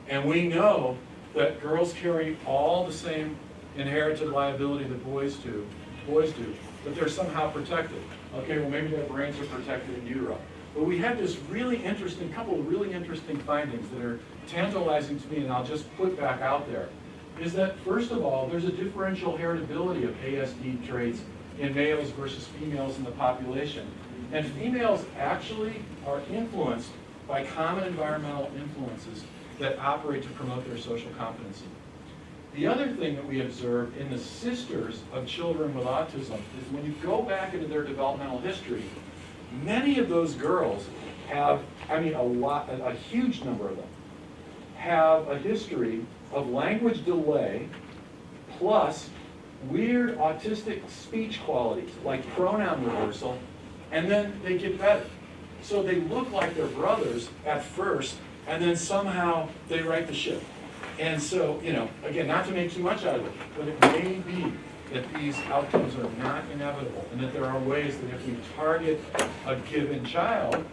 And we know that girls carry all the same inherited liability that boys do, but they're somehow protected. Okay, well maybe their brains are protected in utero. But we have this couple of really interesting findings that are tantalizing to me, and I'll just put back out there, is that first of all, there's a differential heritability of ASD traits in males versus females in the population. And females actually are influenced by common environmental influences that operate to promote their social competency. The other thing that we observe in the sisters of children with autism is when you go back into their developmental history, many of those girls have, a huge number of them, have a history of language delay plus weird autistic speech qualities like pronoun reversal, and then they get better. So they look like their brothers at first, and then somehow they right the ship. And so, you know, again, not to make too much out of it, but it may be that these outcomes are not inevitable, and that there are ways that if we target a given child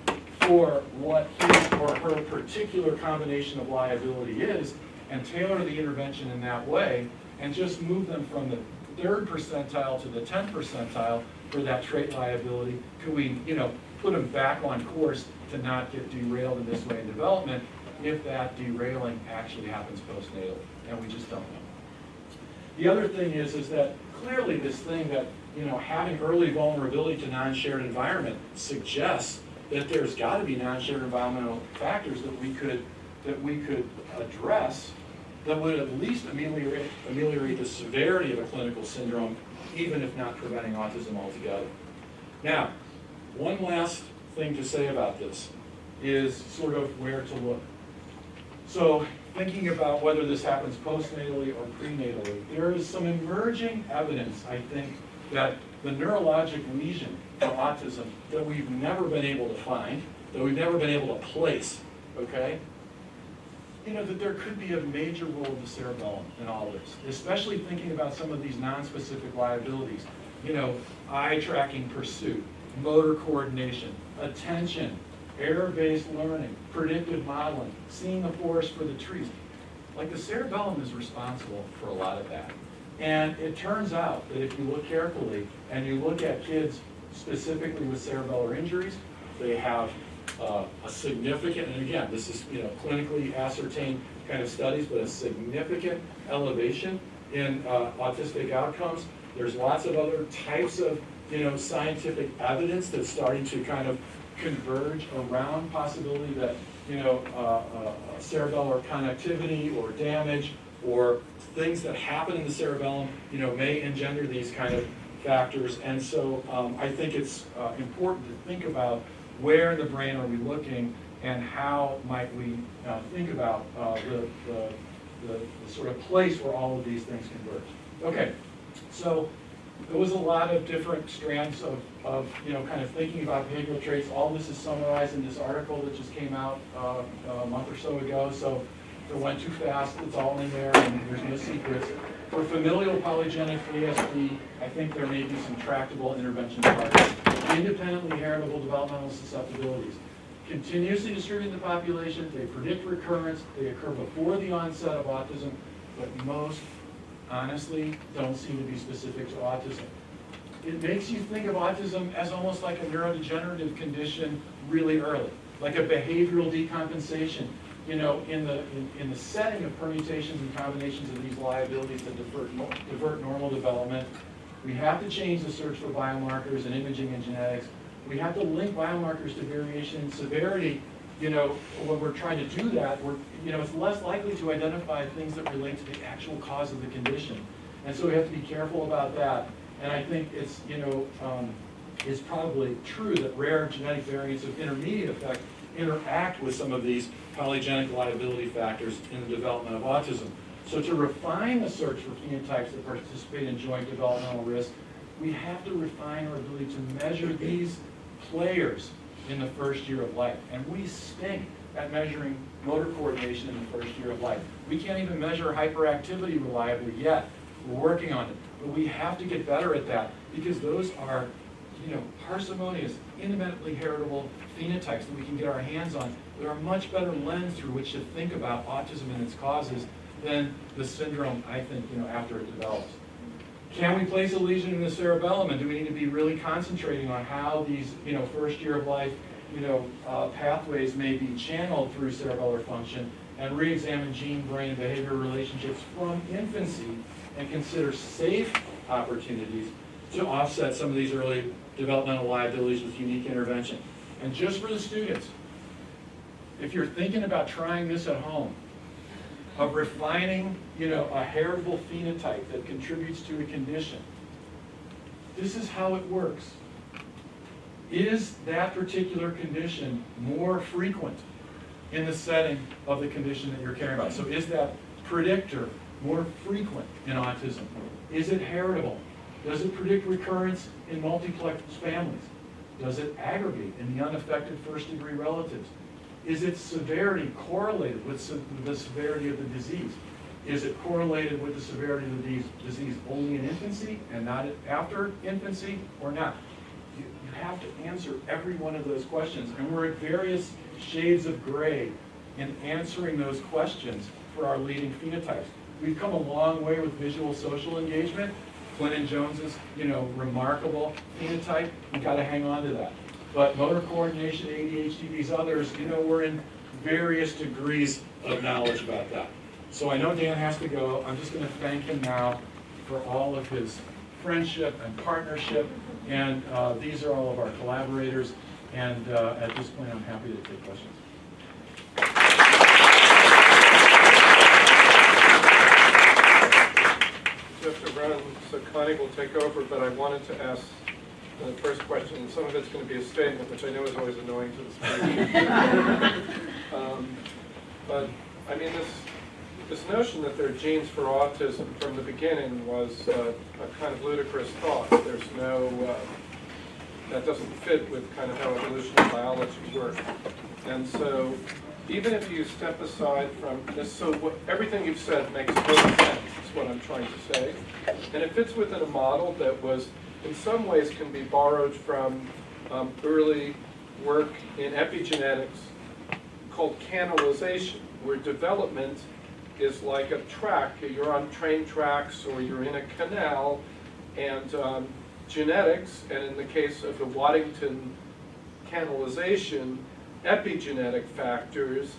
for what his or her particular combination of liability is and tailor the intervention in that way and just move them from the 3rd percentile to the 10th percentile for that trait liability? Could we, put them back on course to not get derailed in this way in development if that derailing actually happens postnatally? And we just don't know. The other thing is that clearly this thing that, having early vulnerability to non-shared environment suggests that there's got to be non-shared environmental factors that we could address that would at least ameliorate the severity of a clinical syndrome, even if not preventing autism altogether. Now, one last thing to say about this is sort of where to look. So, thinking about whether this happens postnatally or prenatally, there is some emerging evidence, I think, that the neurologic lesion for autism that we've never been able to find, that we've never been able to place, okay? That there could be a major role of the cerebellum in all this, especially thinking about some of these non-specific liabilities. Eye tracking pursuit, motor coordination, attention, error-based learning, predictive modeling, seeing the forest for the trees. Like the cerebellum is responsible for a lot of that. And it turns out that if you look carefully and you look at kids specifically with cerebellar injuries, they have a significant, and again, this is clinically ascertained kind of studies, but a significant elevation in autistic outcomes. There's lots of other types of scientific evidence that's starting to kind of converge around possibility that cerebellar connectivity or damage or things that happen in the cerebellum may engender these kind of factors. And so I think it's important to think about where in the brain are we looking and how might we think about the sort of place where all of these things converge. Okay, so there was a lot of different strands of kind of thinking about behavioral traits. All this is summarized in this article that just came out a month or so ago. So if it went too fast, it's all in there and there's no secrets. For familial polygenic ASD, I think there may be some tractable intervention targets. Independently heritable developmental susceptibilities. Continuously distribute the population, they predict recurrence, they occur before the onset of autism, but most honestly don't seem to be specific to autism. It makes you think of autism as almost like a neurodegenerative condition really early, like a behavioral decompensation. In the setting of permutations and combinations of these liabilities that divert normal development, we have to change the search for biomarkers and imaging and genetics. We have to link biomarkers to variation in severity. When we're trying to do that, it's less likely to identify things that relate to the actual cause of the condition. And so we have to be careful about that. And I think it's, it's probably true that rare genetic variants of intermediate effect interact with some of these polygenic liability factors in the development of autism. So to refine the search for phenotypes that participate in joint developmental risk, we have to refine our ability to measure these players in the first year of life. And we stink at measuring motor coordination in the first year of life. We can't even measure hyperactivity reliably yet. We're working on it. But we have to get better at that because those are parsimonious, independently heritable phenotypes that we can get our hands on that are a much better lens through which to think about autism and its causes than the syndrome, I think, after it develops. Can we place a lesion in the cerebellum, and do we need to be really concentrating on how these, first year of life, pathways may be channeled through cerebellar function and re-examine gene, brain, and behavior relationships from infancy and consider safe opportunities to offset some of these early developmental liabilities with unique intervention. And just for the students, if you're thinking about trying this at home, of refining, a heritable phenotype that contributes to a condition, this is how it works. Is that particular condition more frequent in the setting of the condition that you're caring about? So is that predictor more frequent in autism? Is it heritable? Does it predict recurrence in multiplex families? Does it aggregate in the unaffected first-degree relatives? Is its severity correlated with the severity of the disease? Is it correlated with the severity of the disease only in infancy and not after infancy or not? you have to answer every one of those questions. And we're at various shades of gray in answering those questions for our leading phenotypes. We've come a long way with visual social engagement. Clinton Jones's, remarkable phenotype. We've got to hang on to that. But motor coordination, ADHD, these others, we're in various degrees of knowledge about that. So I know Dan has to go. I'm just going to thank him now for all of his friendship and partnership. And these are all of our collaborators. And at this point, I'm happy to take questions. Just to run, so Connie will take over, but I wanted to ask the first question. Some of it's going to be a statement, which I know is always annoying to the speaker. But I mean, this notion that there are genes for autism from the beginning was a kind of ludicrous thought. There's no, that doesn't fit with kind of how evolutionary biology works. And so even if you step aside from this, so everything you've said makes total sense, is what I'm trying to say. And it fits within a model that was, in some ways, can be borrowed from early work in epigenetics called canalization, where development is like a track. You're on train tracks or you're in a canal, and genetics, and in the case of the Waddington canalization, epigenetic factors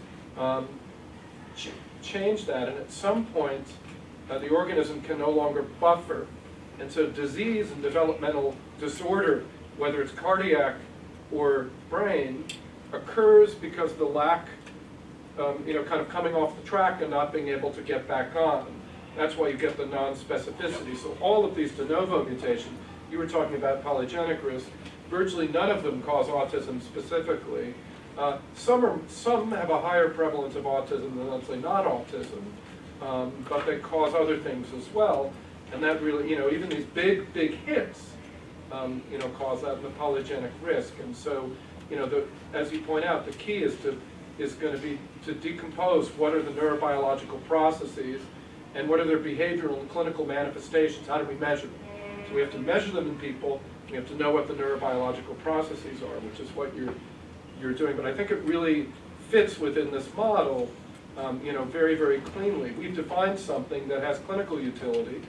change that, and at some point the organism can no longer buffer. And so disease and developmental disorder, whether it's cardiac or brain, occurs because the lack, kind of coming off the track and not being able to get back on. That's why you get the non-specificity. So all of these de novo mutations, you were talking about polygenic risk, virtually none of them cause autism specifically. Some have a higher prevalence of autism than, let's say, not autism, but they cause other things as well. And that really, even these big hits, cause that in the polygenic risk. And so, as you point out, the key is going to be to decompose what are the neurobiological processes and what are their behavioral and clinical manifestations. How do we measure them? So we have to measure them in people. We have to know what the neurobiological processes are, which is what you're doing. But I think it really fits within this model, very, very cleanly. We've defined something that has clinical utility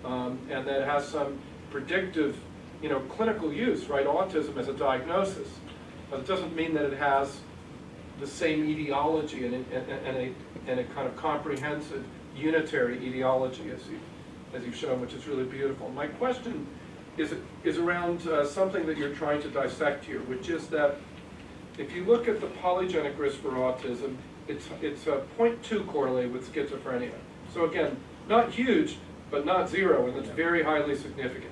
and that has some predictive, clinical use, right? Autism as a diagnosis. But it doesn't mean that it has the same etiology and a kind of comprehensive, unitary etiology as you've shown, which is really beautiful. My question is around something that you're trying to dissect here, which is that if you look at the polygenic risk for autism, it's 0.2 correlated with schizophrenia. So again, not huge, but not zero, and it's very highly significant.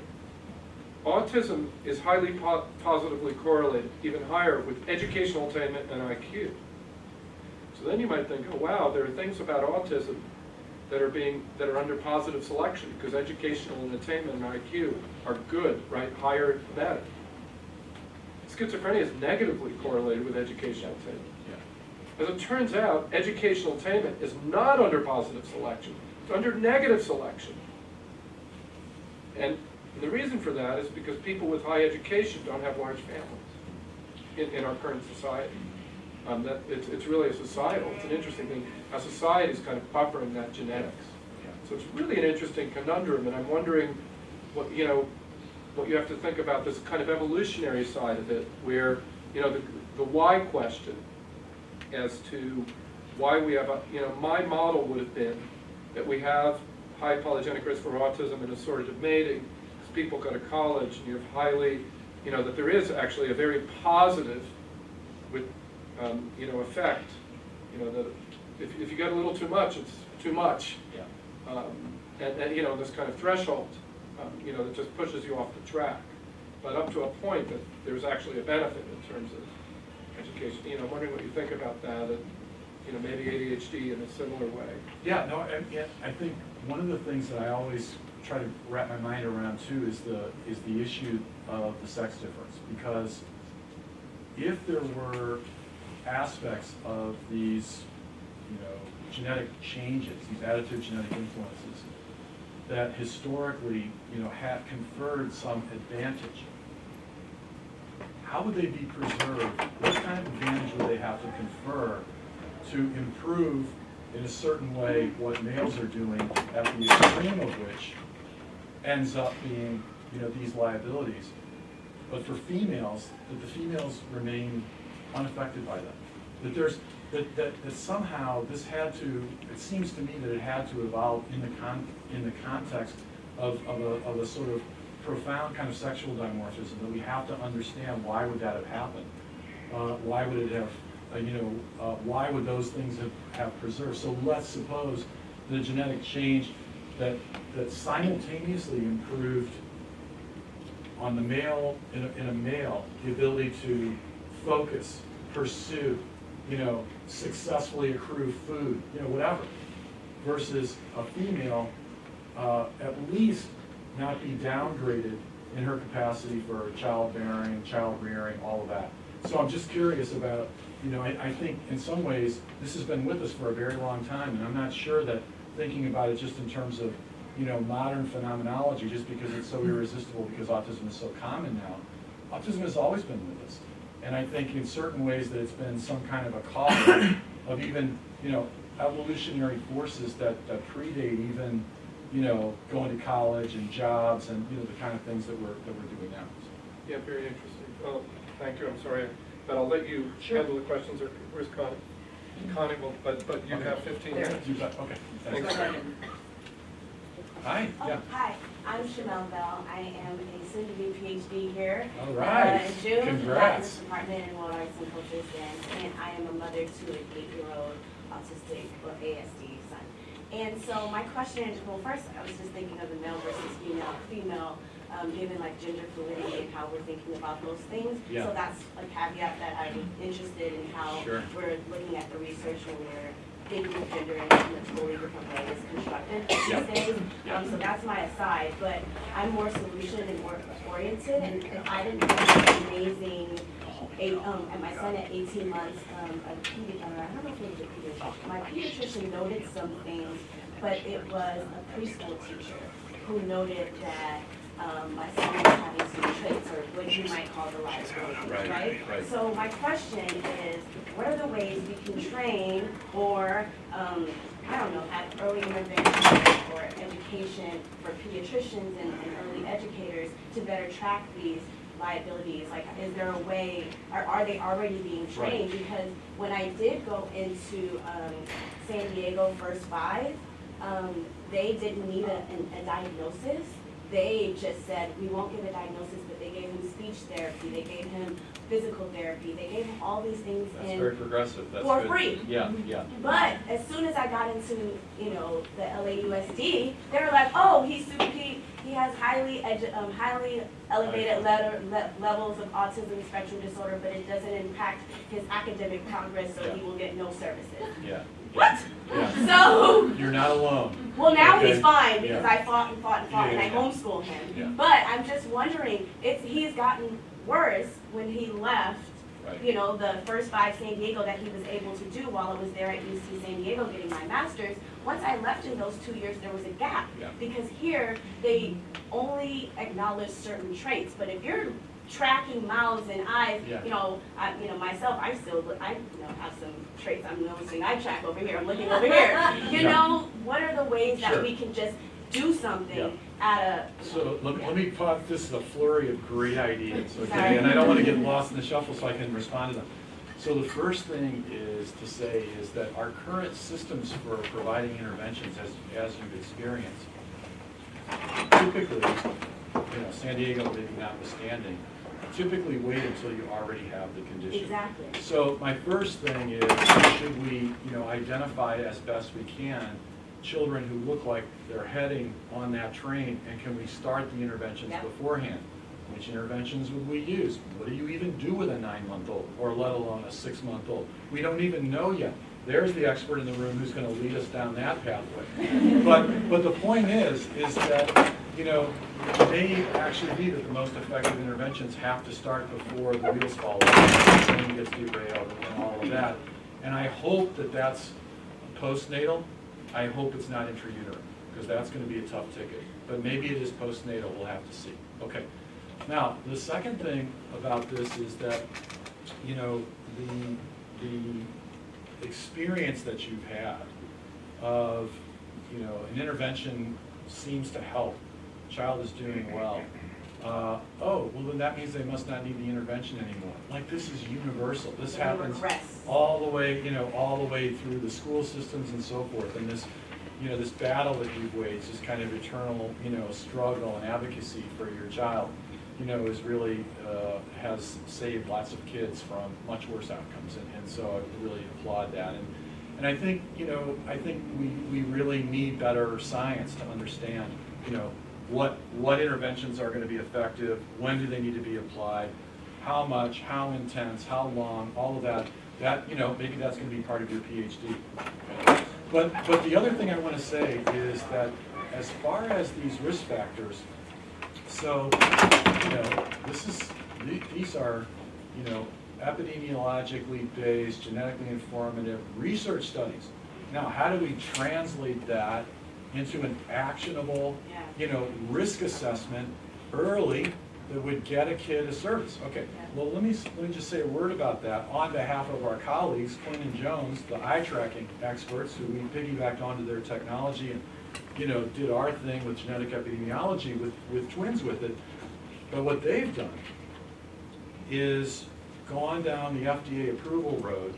Autism is highly positively correlated, even higher, with educational attainment and IQ. So then you might think, oh wow, there are things about autism that are under positive selection because educational and attainment and IQ are good, right? Higher the better. Schizophrenia is negatively correlated with educational attainment. As it turns out, educational attainment is not under positive selection. It's under negative selection. And the reason for that is because people with high education don't have large families in our current society. It's really a societal, it's an interesting thing. Our society is kind of buffering that genetics. So it's really an interesting conundrum, and I'm wondering what you have to think about this kind of evolutionary side of it, where, the why question as to why we have my model would have been that we have high polygenic risk for autism and assortative mating, because people go to college and you have highly, that there is actually a very positive with, effect, that if you get a little too much, it's too much. Yeah. And this kind of threshold, that just pushes you off the track. But up to a point that there's actually a benefit in terms of education. I'm wondering what you think about that, and maybe ADHD in a similar way. Yeah, no, I think one of the things that I always try to wrap my mind around too is the issue of the sex difference, because if there were aspects of these genetic changes, these additive genetic influences that historically had conferred some advantage, how would they be preserved? What kind of advantage would they have to confer to improve in a certain way what males are doing, at the extreme of which ends up being, these liabilities. But for females, that the females remain unaffected by that. That there's that somehow this had to, it seems to me that it had to evolve in the context of a sort of profound kind of sexual dimorphism, that we have to understand why would that have happened? Why would it have, why would those things have preserved? So let's suppose the genetic change that simultaneously improved on the male, in a male, the ability to focus, pursue, successfully accrue food, whatever, versus a female, at least not be downgraded in her capacity for childbearing, child rearing, all of that. So I'm just curious about, I think in some ways this has been with us for a very long time, and I'm not sure that thinking about it just in terms of, modern phenomenology, just because it's so irresistible because autism is so common now. Autism has always been with us. And I think in certain ways that it's been some kind of a cause of even, evolutionary forces that predate even, going to college and jobs and, the kind of things that we're doing now. Yeah, very interesting. Oh, thank you. I'm sorry, but I'll let you handle the questions. Or where's Connie? Connie will, but you have 15 minutes. Okay. Thanks. Hi. Oh, Yeah. hi, I'm Chanel Bell. I am a soon-to-be PhD here. All right. In June, Congrats. in the Department in World Arts and Cultures, and I am a mother to an 8-year-old autistic or ASD son. And so my question is, well, first I was just thinking of the male versus female, given like gender fluidity and how we're thinking about those things. Yeah. So that's a caveat that I'm interested in how Sure. we're looking at the research when we're thinking of gender in a totally different way is constructed Yeah. these days. Yeah. So that's my aside, but I'm more solution and more oriented, and I didn't have an amazing, and my son at 18 months, I don't know if it was a pediatrician. My pediatrician noted some things, but it was a preschool teacher who noted that my son was having some traits, or what you might call the liabilities, right? So my question is, what are the ways we can train or, I don't know, have early intervention or education for pediatricians and early educators to better track these liabilities? Like, is there a way, or are they already being trained? Because when I did go into San Diego First 5, they didn't need a diagnosis. They just said, we won't give a diagnosis, but they gave him speech therapy, they gave him physical therapy, they gave him all these things That's very progressive. That's for good. free. Yeah, yeah. But as soon as I got into, the LAUSD, they were like, oh, he has highly elevated levels of autism spectrum disorder, but it doesn't impact his academic progress, so he will get no services. Yeah. What? Yeah. So, You're not alone. well, now Okay. he's fine because Yeah. I fought and fought and fought, Yeah, and I yeah. homeschooled him. Yeah. But I'm just wondering, he's gotten worse when he left, Right. the First 5 San Diego that he was able to do while I was there at UC San Diego getting my master's. Once I left in those 2 years, there was a gap. Yeah. Because here, they only acknowledge certain traits. But if you're tracking mouths and eyes, Yeah. myself, I have some traits I'm noticing. I track over here, I'm looking over here. What are the ways Sure. that we can just do something Yeah. at a... So let me put this is a flurry of great ideas, okay? Sorry. And I don't want to get lost in the shuffle, so I can respond to them. So the first thing is to say is that our current systems for providing interventions, as you've experienced, typically, San Diego maybe notwithstanding, typically wait until you already have the condition. Exactly. So my first thing is, should we, identify as best we can children who look like they're heading on that train, and can we start the interventions Yep. beforehand? Which interventions would we use? What do you even do with a 9-month-old, or let alone a 6-month-old? We don't even know yet. There's the expert in the room who's going to lead us down that pathway. But the point is that, it may actually be that the most effective interventions have to start before the wheels fall off, the train gets derailed, and all of that. And I hope that that's postnatal. I hope it's not intrauterine, because that's going to be a tough ticket. But maybe it is postnatal, we'll have to see. Okay. Now, the second thing about this is that, you know, the experience that you've had of, you know, an intervention seems to help, child is doing well. Oh, well then that means they must not need the intervention anymore. Like, this is universal. This happens all the way, you know, all the way through the school systems and so forth. And this, you know, this battle that you've waged, this kind of eternal, you know, struggle and advocacy for your child, you know, is really, has saved lots of kids from much worse outcomes. And so I really applaud that. And I think, you know, I think we really need better science to understand, you know, what interventions are going to be effective, when do they need to be applied, how much, how intense, how long, all of that. That, you know, maybe that's going to be part of your PhD. But the other thing I want to say is that as far as these risk factors, so, you know, these are, you know, epidemiologically based, genetically informative research studies. Now, how do we translate that into an actionable, you know, risk assessment early that would get a kid a service? Okay, well, let me just say a word about that on behalf of our colleagues, Quinn and Jones, the eye tracking experts, who we piggybacked onto their technology and, you know, did our thing with genetic epidemiology with twins with it. But what they've done is gone down the FDA approval road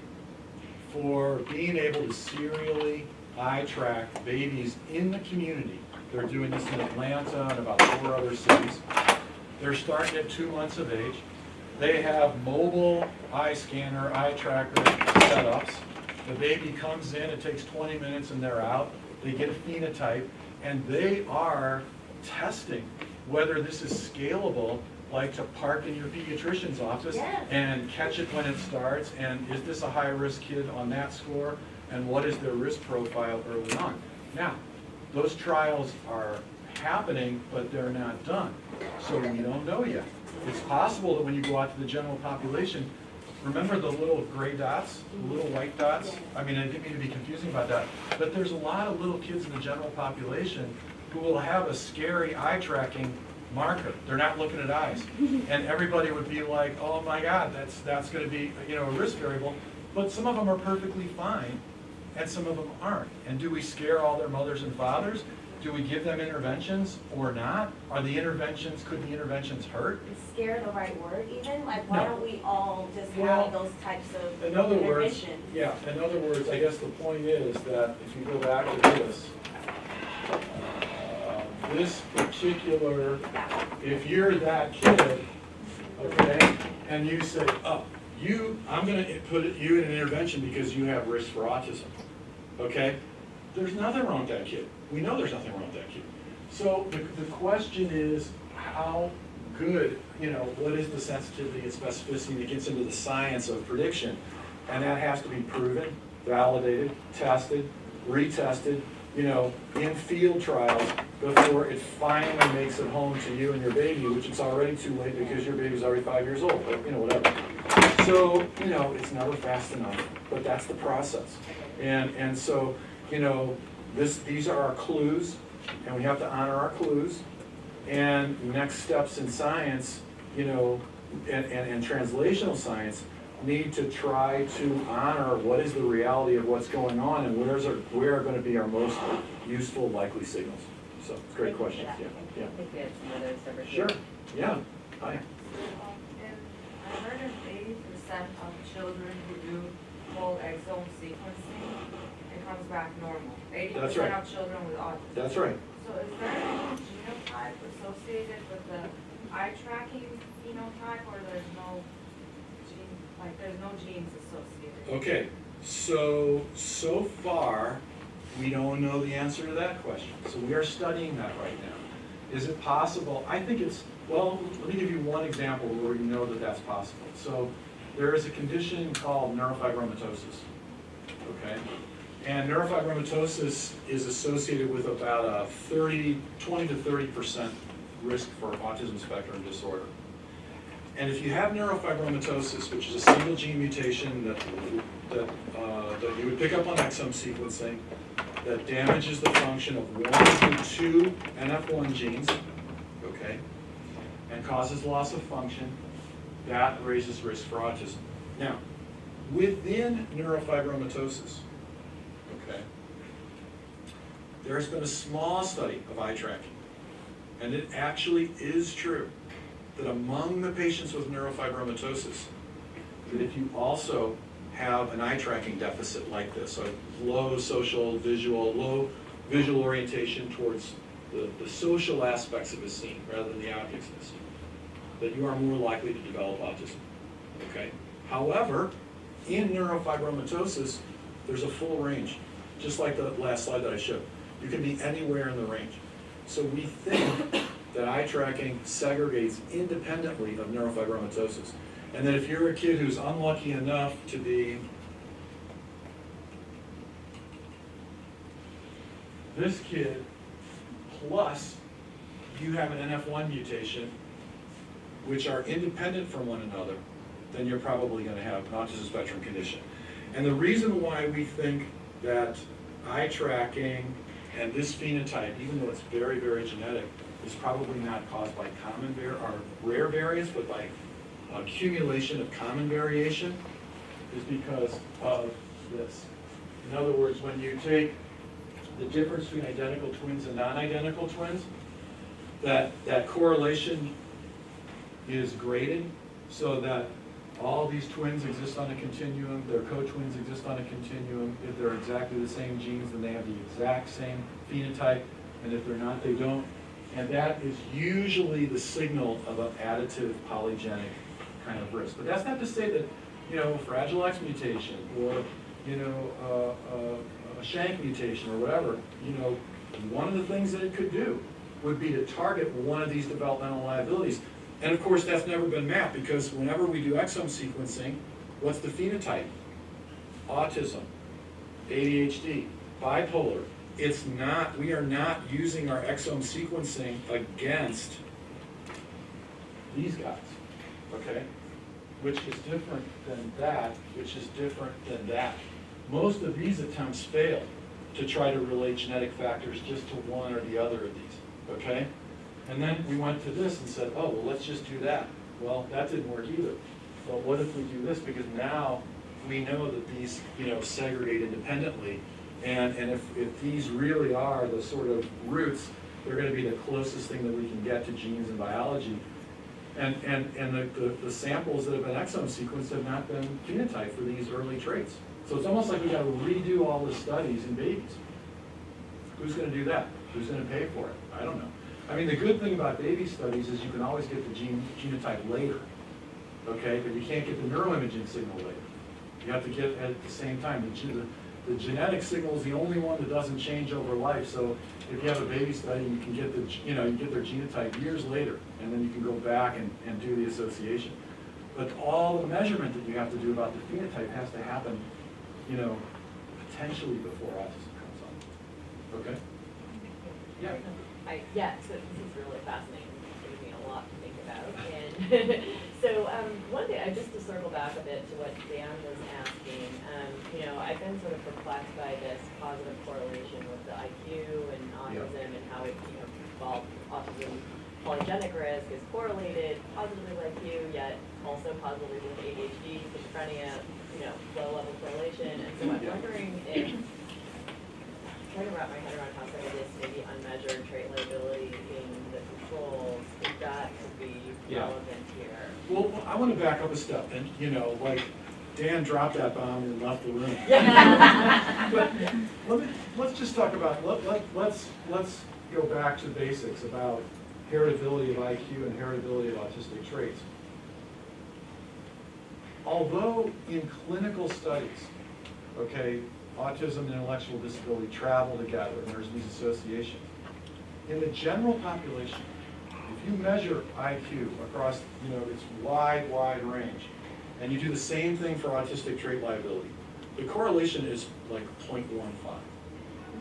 for being able to serially eye track babies in the community. They're doing this in Atlanta and about 4 other cities. They're starting at 2 months of age. They have mobile eye scanner, eye tracker setups. The baby comes in, it takes 20 minutes and they're out. They get a phenotype, and they are testing whether this is scalable, like to park in your pediatrician's office and catch it when it starts, and is this a high-risk kid on that score, and what is their risk profile early on. Now, those trials are happening, but they're not done, so we don't know yet. It's possible that when you go out to the general population, remember the little gray dots, the little white dots? I mean, I didn't mean to be confusing about that, but there's a lot of little kids in the general population who will have a scary eye tracking marker. They're not looking at eyes. And everybody would be like, oh my God, that's going to be, you know, a risk variable. But some of them are perfectly fine, and some of them aren't. And do we scare all their mothers and fathers? Do we give them interventions or not? Could the interventions hurt? Is scare the right word even? Like, why don't we all just Well, have those types of in other words, interventions? yeah, in other words, I guess the point is that if you go back to this, this particular, if you're that kid, okay, and you say, oh, I'm going to put you in an intervention because you have risk for autism, okay? There's nothing wrong with that kid. We know there's nothing wrong with that kid. So the question is, how good, you know, what is the sensitivity and specificity that gets into the science of prediction? And that has to be proven, validated, tested, retested, you know, in field trials before it finally makes it home to you and your baby, which it's already too late because your baby's already 5 years old, but, you know, whatever. So, you know, it's never fast enough, but that's the process. And so, you know, these are our clues, and we have to honor our clues. And next steps in science, you know, and translational science need to try to honor what is the reality of what's going on and where are going to be our most useful likely signals. So, it's a great question. Yeah. I think we have some others over Sure. here. Yeah. Hi. And I heard that 80% of children who do whole exome sequencing, it comes back normal. 80% right. of children with autism. That's right. So is there any genotype associated with the eye tracking phenotype, or there's no genes associated? Okay. So far, we don't know the answer to that question. So we are studying that right now. Is it possible? I think it's, well, let me give you one example where you know that that's possible. So there is a condition called neurofibromatosis, okay? And neurofibromatosis is associated with about a 20 to 30% risk for autism spectrum disorder. And if you have neurofibromatosis, which is a single gene mutation that you would pick up on exome sequencing, that damages the function of 1 of the 2 NF1 genes, okay? And and causes loss of function, that raises risk for autism. Now, within neurofibromatosis, okay, there has been a small study of eye tracking, and it actually is true that among the patients with neurofibromatosis, that if you also have an eye tracking deficit like this, so low visual orientation towards the social aspects of a scene rather than the objects in the scene, that you are more likely to develop autism, okay? However, in neurofibromatosis, there's a full range, just like the last slide that I showed. You can be anywhere in the range. So we think that eye tracking segregates independently of neurofibromatosis. And that if you're a kid who's unlucky enough to be this kid, plus you have an NF1 mutation, which are independent from one another, then you're probably going to have an autism spectrum condition. And the reason why we think that eye tracking and this phenotype, even though it's very, very genetic, is probably not caused by rare variants, but by accumulation of common variation, is because of this. In other words, when you take the difference between identical twins and non-identical twins, that correlation is graded so that all these twins exist on a continuum, their co-twins exist on a continuum. If they're exactly the same genes, then they have the exact same phenotype, and if they're not, they don't. And that is usually the signal of an additive polygenic kind of risk. But that's not to say that, Fragile X mutation or, a shank mutation or whatever, one of the things that it could do would be to target one of these developmental liabilities. And of course, that's never been mapped, because whenever we do exome sequencing, what's the phenotype? Autism, ADHD, bipolar. We are not using our exome sequencing against these guys, okay? Which is different than that, which is different than that. Most of these attempts fail to try to relate genetic factors just to one or the other of these, okay? And then we went to this and said, oh, well, let's just do that. Well, that didn't work either. Well, what if we do this? Because now we know that these, segregate independently. And if these really are the sort of roots, they're going to be the closest thing that we can get to genes and biology. And the samples that have been exome sequenced have not been phenotyped for these early traits. So it's almost like we got to redo all the studies in babies. Who's going to do that? Who's going to pay for it? I don't know. I mean, the good thing about baby studies is you can always get the genotype later, okay? But you can't get the neuroimaging signal later. You have to get it at the same time. The genetic signal is the only one that doesn't change over life. So if you have a baby study, you can get you get their genotype years later, and then you can go back and do the association. But all the measurement that you have to do about the phenotype has to happen, potentially before autism comes on. Okay? Yeah. So this is really fascinating. It's giving me a lot to think about. And so one thing, just to circle back a bit to what Dan was asking, I've been sort of perplexed by this positive correlation with the IQ and autism and how it, autism polygenic risk is correlated positively with IQ, yet also positively with ADHD, schizophrenia, low level correlation. And so I'm wondering if, trying to wrap my head around how some of this maybe unmeasured trait liability in the controls, if that could be relevant here. Well, I want to back up a step, and Dan dropped that bomb and left the room. But let's just talk about let's go back to the basics about heritability of IQ and heritability of autistic traits. Although in clinical studies, autism and intellectual disability travel together, and there's these associations. In the general population, if you measure IQ across, its wide range, and you do the same thing for autistic trait liability, the correlation is like 0.15.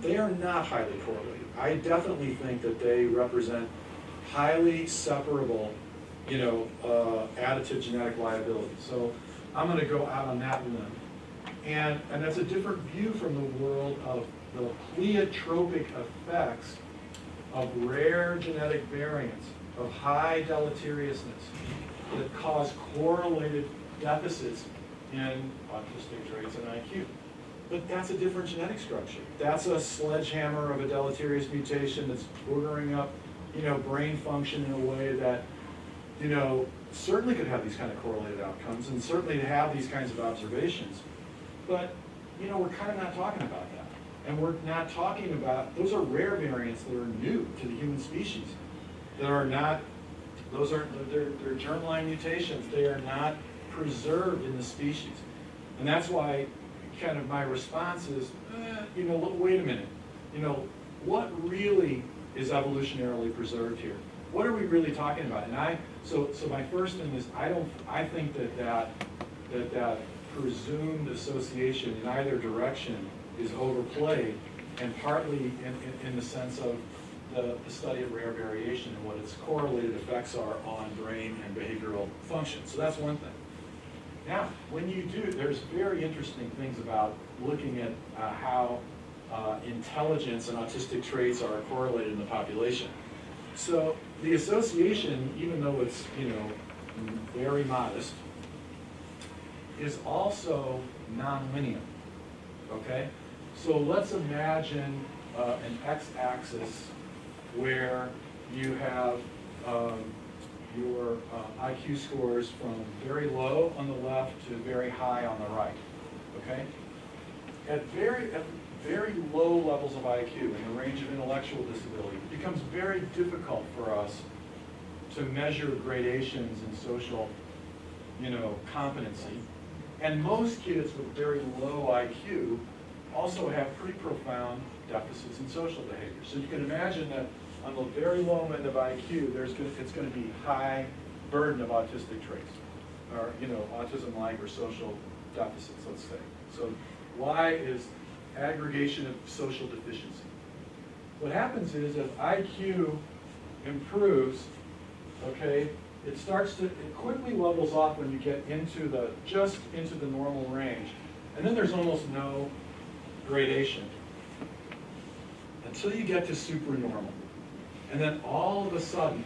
They are not highly correlated. I definitely think that they represent highly separable, additive genetic liability. So I'm going to go out on that limb. And that's a different view from the world of the pleiotropic effects of rare genetic variants of high deleteriousness that cause correlated deficits in autistic traits and IQ. But that's a different genetic structure. That's a sledgehammer of a deleterious mutation that's bordering up, brain function in a way that, certainly could have these kind of correlated outcomes and certainly to have these kinds of observations. But, we're kind of not talking about that. And we're not talking about, those are rare variants that are new to the human species, that are not, they're germline mutations. They are not preserved in the species. And that's why kind of my response is, wait a minute, what really is evolutionarily preserved here? What are we really talking about? And so my first thing is, I think that presumed association in either direction is overplayed, and partly in the sense of the study of rare variation and what its correlated effects are on brain and behavioral function. So that's one thing. Now, when you do, there's very interesting things about looking at how intelligence and autistic traits are correlated in the population. So the association, even though it's, very modest, is also nonlinear, okay? So let's imagine an x-axis where you have your IQ scores from very low on the left to very high on the right, okay? At very low levels of IQ, in the range of intellectual disability, it becomes very difficult for us to measure gradations in social, competency. And most kids with very low IQ also have pretty profound deficits in social behavior. So you can imagine that on the very low end of IQ, it's going to be high burden of autistic traits, or autism-like or social deficits, let's say. So Y is aggregation of social deficiency. What happens is, as IQ improves, okay, it quickly levels off when you get just into the normal range, and then there's almost no gradation until you get to supernormal. And then all of a sudden,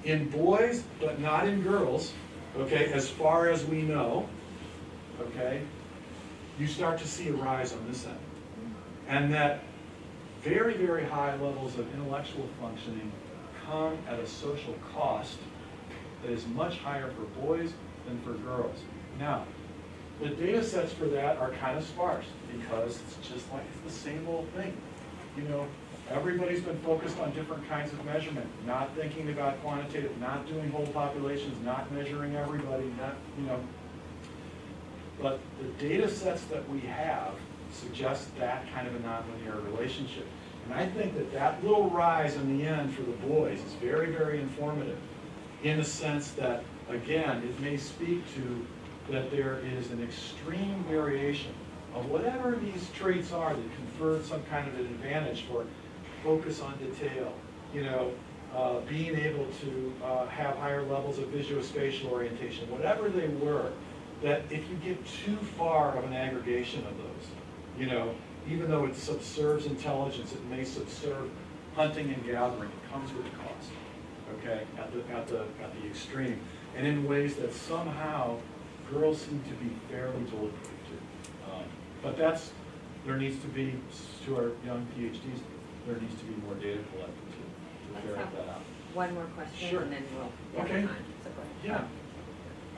in boys, but not in girls, okay, as far as we know, okay, you start to see a rise on this end. And that very, very high levels of intellectual functioning come at a social cost that is much higher for boys than for girls. Now, the data sets for that are kind of sparse because it's just like it's the same old thing. Everybody's been focused on different kinds of measurement, not thinking about quantitative, not doing whole populations, not measuring everybody, But the data sets that we have suggest that kind of a nonlinear relationship. And I think that little rise in the end for the boys is very, very informative in the sense that, again, it may speak to that there is an extreme variation of whatever these traits are that confer some kind of an advantage for focus on detail, being able to have higher levels of visuospatial orientation, whatever they were, that if you get too far of an aggregation of those, even though it subserves intelligence, it may subserve hunting and gathering. It comes with a cost, okay, at the extreme, and in ways that somehow girls seem to be fairly deliberate to. But there needs to be, to our young PhDs, there needs to be more data collected to ferret that out. One more question, Sure. and then we'll have Okay. time. So go ahead.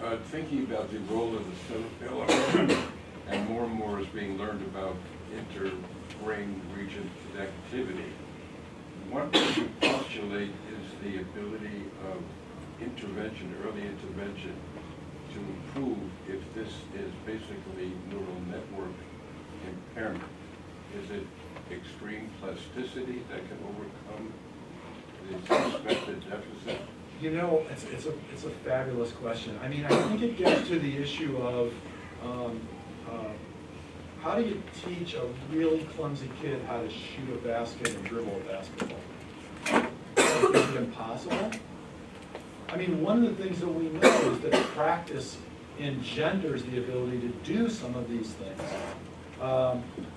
Yeah. Thinking about the role of the cerebellum, and more is being learned about inter-brain region connectivity. What would you postulate is the ability of intervention, early intervention, to improve if this is basically neural network impairment? Is it extreme plasticity that can overcome the suspected deficit? It's a fabulous question. I mean, I think it gets to the issue of how do you teach a really clumsy kid how to shoot a basket and dribble a basketball? Is it impossible? I mean, one of the things that we know is that practice engenders the ability to do some of these things.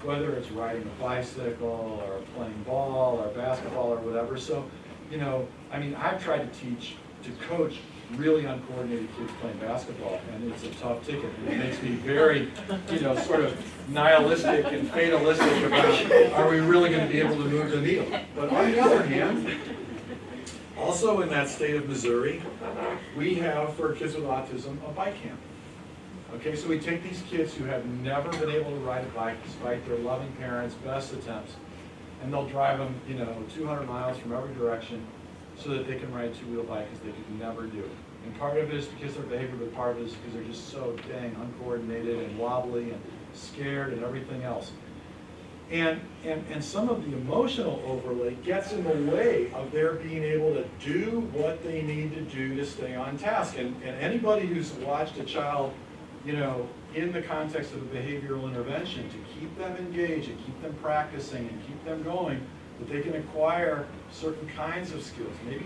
Whether it's riding a bicycle or playing ball or basketball or whatever. So, you know, I mean, I've tried to coach really uncoordinated kids playing basketball, and it's a tough ticket. And it makes me very, you know, sort of nihilistic and fatalistic about, are we really going to be able to move the needle? But on the other hand, also in that state of Missouri, we have, for kids with autism, a bike camp. Okay, so we take these kids who have never been able to ride a bike despite their loving parents' best attempts, and they'll drive them, you know, 200 miles from every direction so that they can ride a two-wheel bike because they could never do it. And part of it is because of their behavior, but part of it is because they're just so dang uncoordinated and wobbly and scared and everything else. And some of the emotional overlay gets in the way of their being able to do what they need to do to stay on task. And anybody who's watched a child, you know, in the context of a behavioral intervention, to keep them engaged and keep them practicing and keep them going, that they can acquire certain kinds of skills. Maybe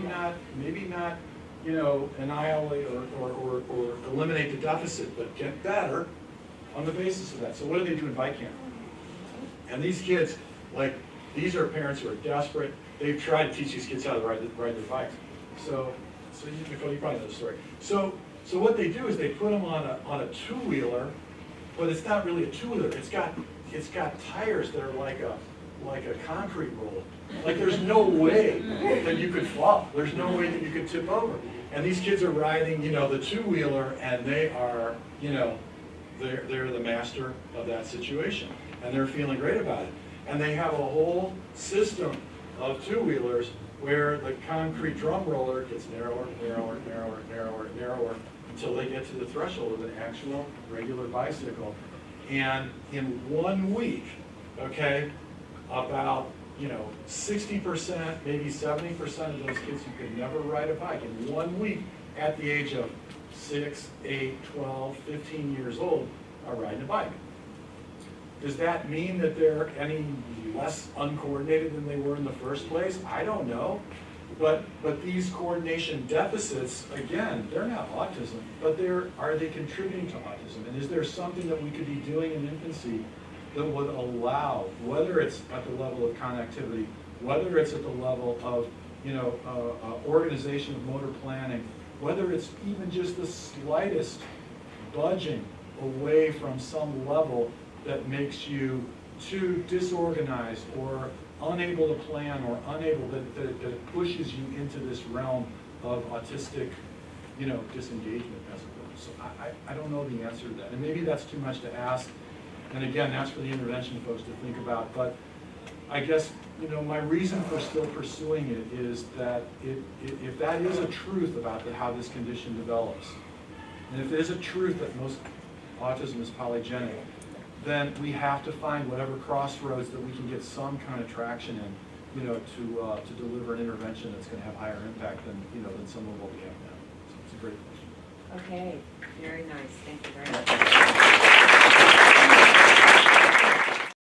not, you know, annihilate or eliminate the deficit, but get better on the basis of that. So what do they do in bike camp? And these kids, like, these are parents who are desperate. They've tried to teach these kids how to ride their bikes. So you, Nicole, you probably know the story. So what they do is they put them on a two-wheeler, but it's not really a two-wheeler. It's got tires that are like a concrete roll. Like, there's no way that you could fall. There's no way that you could tip over. And these kids are riding, you know, the two-wheeler, and they are, you know, they're the master of that situation. And they're feeling great about it. And they have a whole system of two-wheelers where the concrete drum roller gets narrower, narrower, narrower, narrower, narrower, until they get to the threshold of an actual regular bicycle. And in 1 week, okay, about, you know, 60%, maybe 70% of those kids who could never ride a bike in 1 week at the age of 6, 8, 12, 15 years old are riding a bike. Does that mean that they're any less uncoordinated than they were in the first place? I don't know. But these coordination deficits, again, they're not autism, but are they contributing to autism? And is there something that we could be doing in infancy that would allow, whether it's at the level of connectivity, whether it's at the level of, you know, organization of motor planning, whether it's even just the slightest budging away from some level that makes you too disorganized or unable to plan or unable, that it pushes you into this realm of autistic, you know, disengagement, as it were. So I don't know the answer to that. And maybe that's too much to ask. And again, that's for the intervention folks to think about. But I guess, you know, my reason for still pursuing it is that if that is a truth about how this condition develops, and if it is a truth that most autism is polygenic, then we have to find whatever crossroads that we can get some kind of traction in, you know, to deliver an intervention that's going to have higher impact than, you know, than some of what we have now. So it's a great question. Okay, very nice, thank you very much.